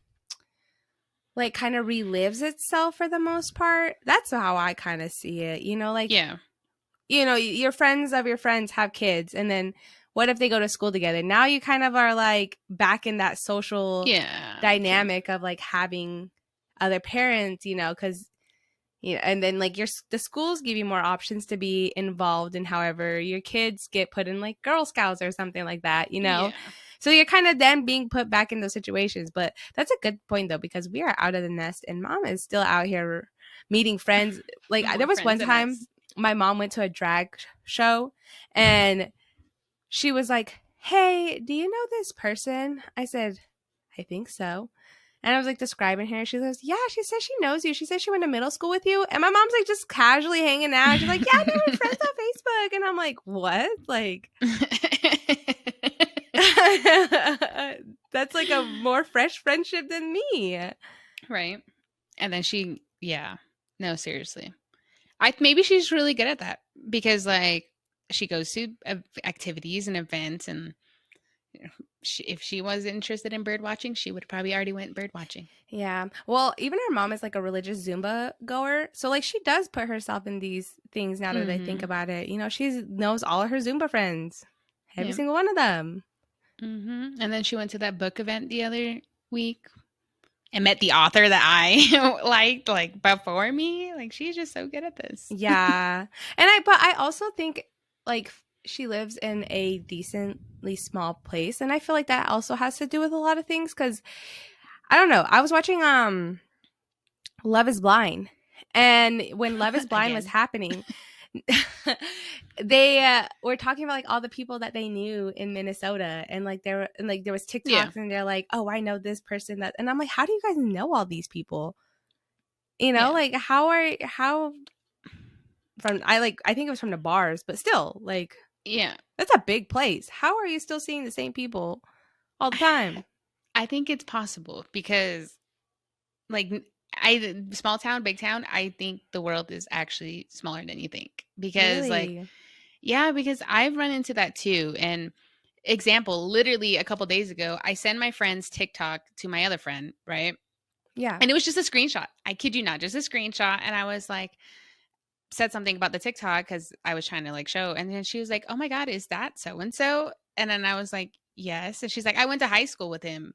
of relives itself for the most part. That's how I kind of see it. Like, yeah. Your friends of your friends have kids, and then what if they go to school together? Now you kind of are like back in that social dynamic of like having other parents, because and then like the schools give you more options to be involved in however your kids get put in like Girl Scouts or something like that, Yeah. So you're kind of then being put back in those situations. But that's a good point though, because we are out of the nest and mom is still out here meeting friends. Like there was one time my mom went to a drag show and she was like, "Hey, do you know this person?" I said, "I think so." And I was like describing her. She goes, "Yeah," she says she knows you. She says she went to middle school with you. And my mom's like just casually hanging out. She's like, "Yeah, I know we're friends on Facebook." And I'm like, "What?" Like that's like a more fresh friendship than me. Right. And then no, seriously. Maybe she's really good at that because like she goes to activities and events, and if she was interested in bird watching, she would probably already went bird watching. Yeah. Well, even her mom is like a religious Zumba goer. So like she does put herself in these things now that I think about it. She knows all of her Zumba friends. Every single one of them. Mm-hmm. And then she went to that book event the other week and met the author that I liked like before me. Like she's just so good at this. Yeah. But I also think like she lives in a decently small place, and I feel like that also has to do with a lot of things because I don't know. I was watching Love is Blind, and when Love is Blind was happening, they were talking about like all the people that they knew in Minnesota, and like there was TikToks and they're like, "Oh, I know this person that," and I'm like, "How do you guys know all these people?" Like how from I think it was from the bars, but still like that's a big place. How are you still seeing the same people all the time? I think it's possible because like small town, big town, I think the world is actually smaller than you think because because I've run into that too. And example, literally a couple days ago, I sent my friend's TikTok to my other friend, right? Yeah. And it was just a screenshot. I kid you not, just a screenshot. And I was like, said something about the TikTok because I was trying to like show. And then she was like, "Oh my God, is that so-and-so?" And then I was like, "Yes." And she's like, "I went to high school with him."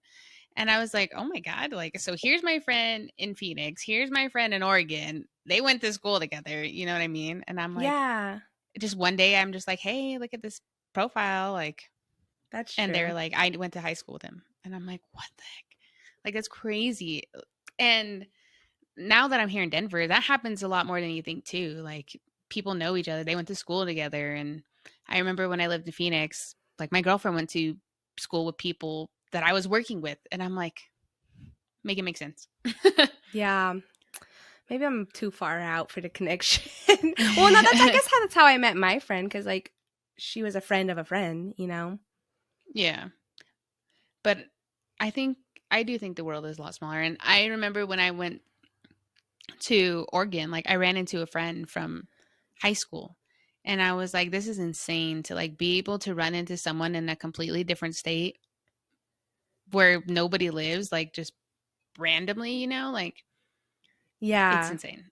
And I was like, "Oh my God." Like, so here's my friend in Phoenix. Here's my friend in Oregon. They went to school together. You know what I mean? And I'm like, just one day I'm just like, "Hey, look at this profile." Like, that's and true. they're like, "I went to high school with him." And I'm like, "What the heck?" Like, that's crazy. And now that I'm here in Denver, that happens a lot more than you think too. Like people know each other. They went to school together. And I remember when I lived in Phoenix, like my girlfriend went to school with people that I was working with. And I'm like, make it make sense. Yeah. Maybe I'm too far out for the connection. Well, no, I guess that's how I met my friend, because like she was a friend of a friend, Yeah. But I do think the world is a lot smaller. And I remember when I went to Oregon, like I ran into a friend from high school, and I was like, this is insane to like be able to run into someone in a completely different state where nobody lives, like just randomly, like it's insane.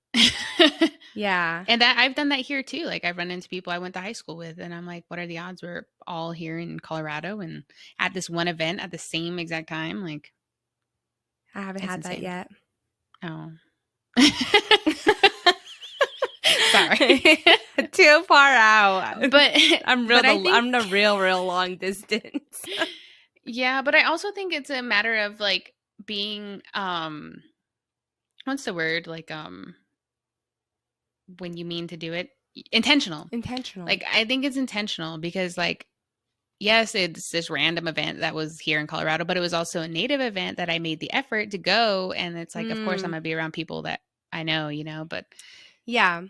Yeah. And that I've done that here too. Like I've run into people I went to high school with, and I'm like, what are the odds we're all here in Colorado and at this one event at the same exact time? Like I haven't had that yet. Oh. Sorry. Too far out. But I'm the real long distance. Yeah, but I also think it's a matter of like being what's the word? Like when you mean to do it, intentional. Like I think it's intentional because like yes, it's this random event that was here in Colorado, but it was also a native event that I made the effort to go, and it's like of course I'm going to be around people that I know, but yeah.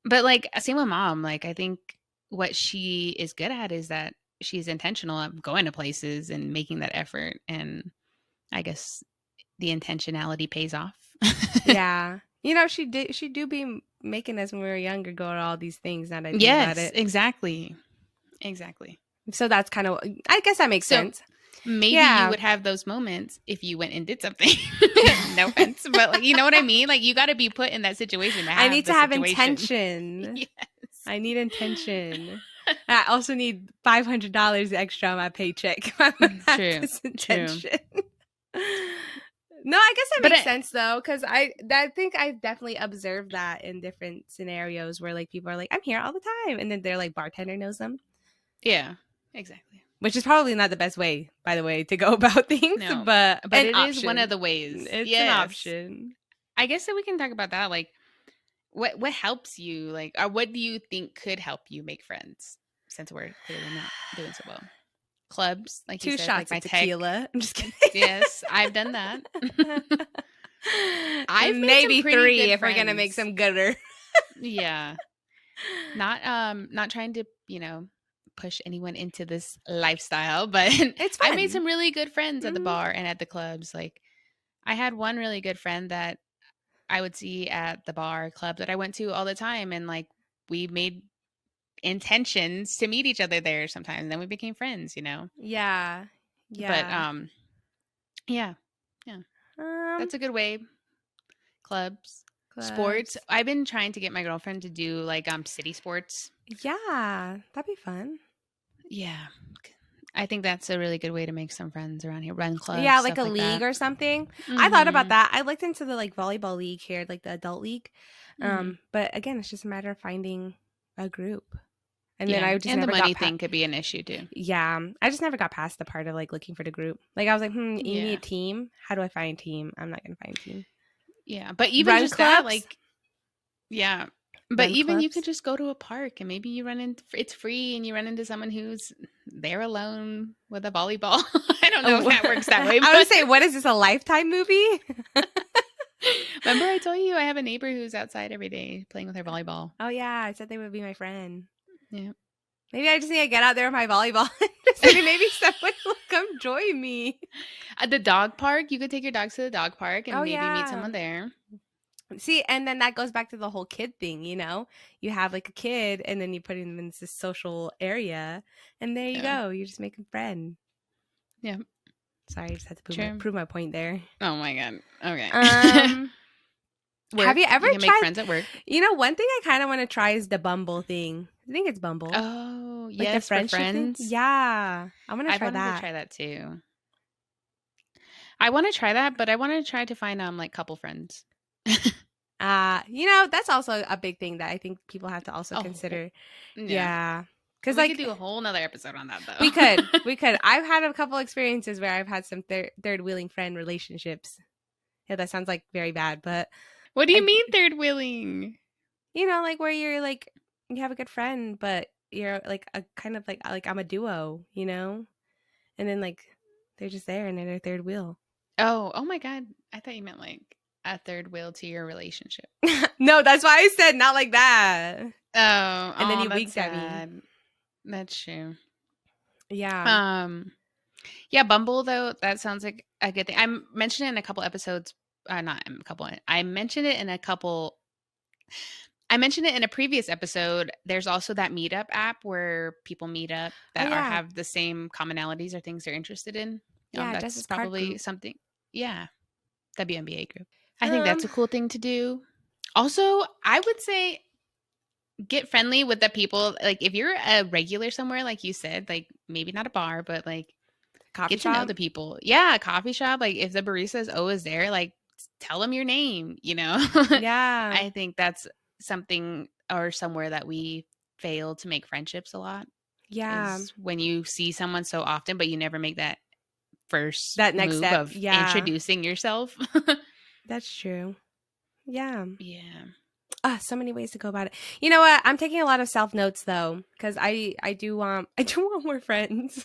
But like same with mom, like I think what she is good at is that she's intentional of going to places and making that effort, and I guess the intentionality pays off. Yeah. She do be making us when we were younger go to all these things. Now that I think about it. Exactly. So that's kind of, I guess that makes sense. Maybe you would have those moments if you went and did something. No offense, but like, you know what I mean? Like, you got to be put in that situation. I need to have intention. Yes. I need intention. I also need $500 extra on my paycheck. True. No, I guess that makes sense though, because I think I've definitely observed that in different scenarios where like people are like, I'm here all the time, and then they're like, bartender knows them. Yeah, exactly. Which is probably not the best way, by the way, to go about things. No, but it is one of the ways. It's an option. I guess that we can talk about that. Like, what helps you? Like, or what do you think could help you make friends? Since we're clearly not doing so well. Clubs, like 2 you said, shots like of tequila. I'm just kidding. Yes, I've done that. I've maybe 3 if we're gonna make some gooder. Yeah, not trying to push anyone into this lifestyle, but it's fun. I made some really good friends at the bar and at the clubs. Like, I had one really good friend that I would see at the bar club that I went to all the time, and like we made intentions to meet each other there sometimes, and then we became friends. Yeah. But yeah, that's a good way. Clubs, sports. I've been trying to get my girlfriend to do like city sports. Yeah, that'd be fun. Yeah, I think that's a really good way to make some friends around here. Run clubs. Yeah, like a league or something. Mm-hmm. I thought about that. I looked into the like volleyball league here, like the adult league. But again, it's just a matter of finding a group. And then I just and never the money thing could be an issue too. Yeah, I just never got past the part of like looking for the group. Like I was like, you need a team. How do I find a team? I'm not gonna find a team. Yeah, but even Run just clubs? that, like, yeah. But even clubs? You could just go to a park and maybe you run into, it's free, and you run into someone who's there alone with a volleyball. I don't know if that works that way. I would say, what is this, a Lifetime movie? Remember I told you I have a neighbor who's outside every day playing with her volleyball. Oh yeah, I said they would be my friend. Yeah. Maybe I just need to get out there with my volleyball. Maybe someone will come join me. At the dog park, you could take your dogs to the dog park and maybe meet someone there. See, and then that goes back to the whole kid thing, You have like a kid and then you put him in this social area and there you go. You just make a friend. Yeah. Sorry, I just had to prove my point there. Oh my God. Okay. Have you ever tried? Make friends at work. One thing I kind of want to try is the Bumble thing. I think it's Bumble. Oh, like yes, the friendship friends. Thing? Yeah, I want to try that. I want to try that too. I want to try that, but I want to try to find like couple friends. That's also a big thing that I think people have to also consider. Yeah. Because we could do a whole nother episode on that though. We could. I've had a couple experiences where I've had some third wheeling friend relationships. Yeah, that sounds like very bad, but what do you mean third wheeling? Like where you're like you have a good friend, but you're like a kind of like I'm a duo, and then like they're just there and they're their third wheel. Oh my God! I thought you meant like a third wheel to your relationship. No, that's why I said not like that. Oh, and then you winked at me. That's true. Yeah. Yeah, Bumble though, that sounds like a good thing. I mentioned it in a couple episodes. Not in a couple. I mentioned it in a couple. I mentioned it in a previous episode. There's also that meetup app where people meet up that have the same commonalities or things they're interested in. Yeah, that's probably something. Yeah, WNBA group. I think that's a cool thing to do. Also, I would say get friendly with the people. Like if you're a regular somewhere, like you said, like maybe not a bar, but like coffee get shop? to know the people. Yeah, a coffee shop. Like if the barista is always there, like tell them your name, Yeah. I think that's something or somewhere that we fail to make friendships a lot. Yeah. Is when you see someone so often, but you never make that next move step of introducing yourself. That's true. Yeah. Yeah. So many ways to go about it. You know what? I'm taking a lot of self notes though, because I do want more friends.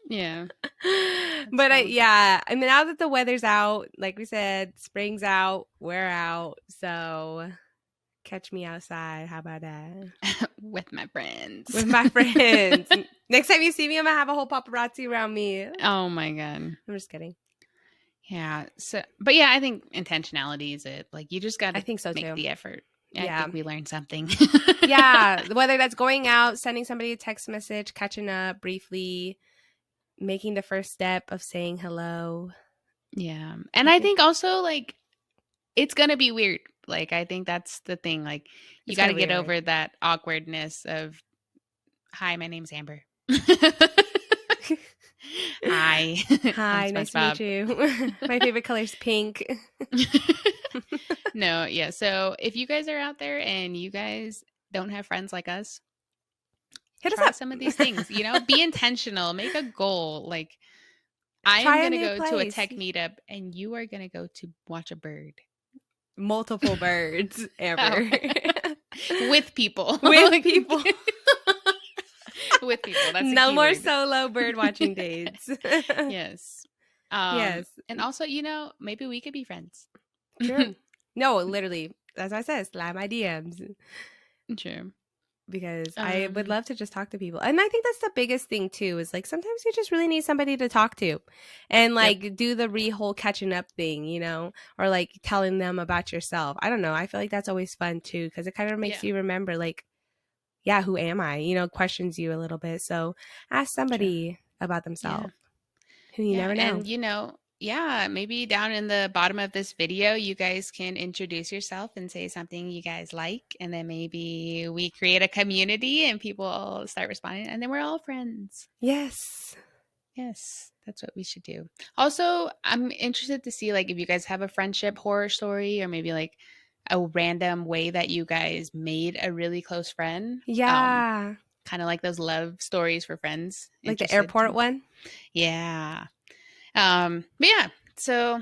Yeah. But I mean, now that the weather's out, like we said, spring's out, we're out, so catch me outside. How about that? With my friends. Next time you see me, I'm gonna have a whole paparazzi around me. Oh my God. I'm just kidding. Yeah. So, but yeah, I think intentionality is it. Like you just got to make the effort. I think we learned something. Yeah, whether that's going out, sending somebody a text message, catching up briefly, making the first step of saying hello. Yeah. And I think also, like, it's going to be weird. Like, I think that's the thing. Like, you got to get over that awkwardness of, hi, my name's Amber. Hi. Hi, nice to meet you. My favorite color is pink. No, yeah. So if you guys are out there and you guys don't have friends like us, hit us try up. some of these things. You know, be intentional. Make a goal. Like, I am going to go to a tech meetup and you are going to go to watch a bird. Multiple birds, Amber. With people. With people. With people. That's no more solo bird watching dates. Yes. Yes. And also, you know, maybe we could be friends. True. No, literally, as I said, slide my DMs. True. Because I would love to just talk to people. And I think that's the biggest thing too, is like sometimes you just really need somebody to talk to and like do the whole catching up thing, you know, or like telling them about yourself. I don't know. I feel like that's always fun too, because it kind of makes you remember like, yeah, who am I? You know, questions you a little bit. So ask somebody about themselves who you never know. And, you know, maybe down in the bottom of this video, you guys can introduce yourself and say something you guys like. And then maybe we create a community and people start responding and then we're all friends. Yes. Yes, that's what we should do. Also, I'm interested to see like if you guys have a friendship horror story or maybe like a random way that you guys made a really close friend. Yeah. Kind of like those love stories for friends. Like the airport one? Yeah. But yeah, so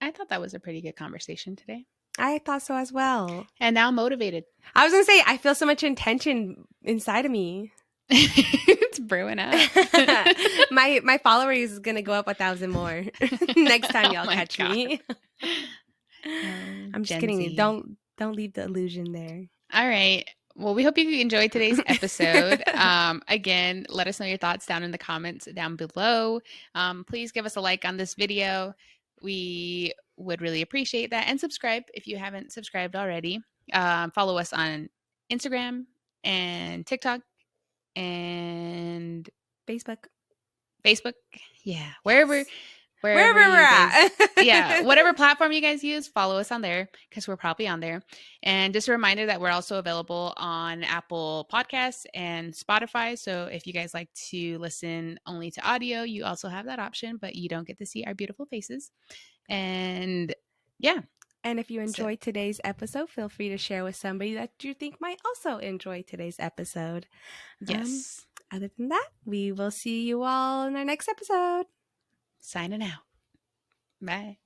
I thought that was a pretty good conversation today. I thought so as well. And now I'm motivated. I was going to say, I feel so much intention inside of me. It's brewing up. my followers is going to go up 1,000 more next time y'all catch me. I'm just kidding. Don't leave the illusion there. All right. Well, we hope you enjoyed today's episode. Again, let us know your thoughts down in the comments down below. Please give us a like on this video. We would really appreciate that. And subscribe if you haven't subscribed already. Follow us on Instagram and TikTok and Facebook. Yeah. Wherever we're at. Yeah, whatever platform you guys use, follow us on there because we're probably on there. And just a reminder that we're also available on Apple Podcasts and Spotify. So if you guys like to listen only to audio, you also have that option, but you don't get to see our beautiful faces. And yeah. And if you enjoyed today's episode, feel free to share with somebody that you think might also enjoy today's episode. Yes. Other than that, we will see you all in our next episode. Signing out. Bye.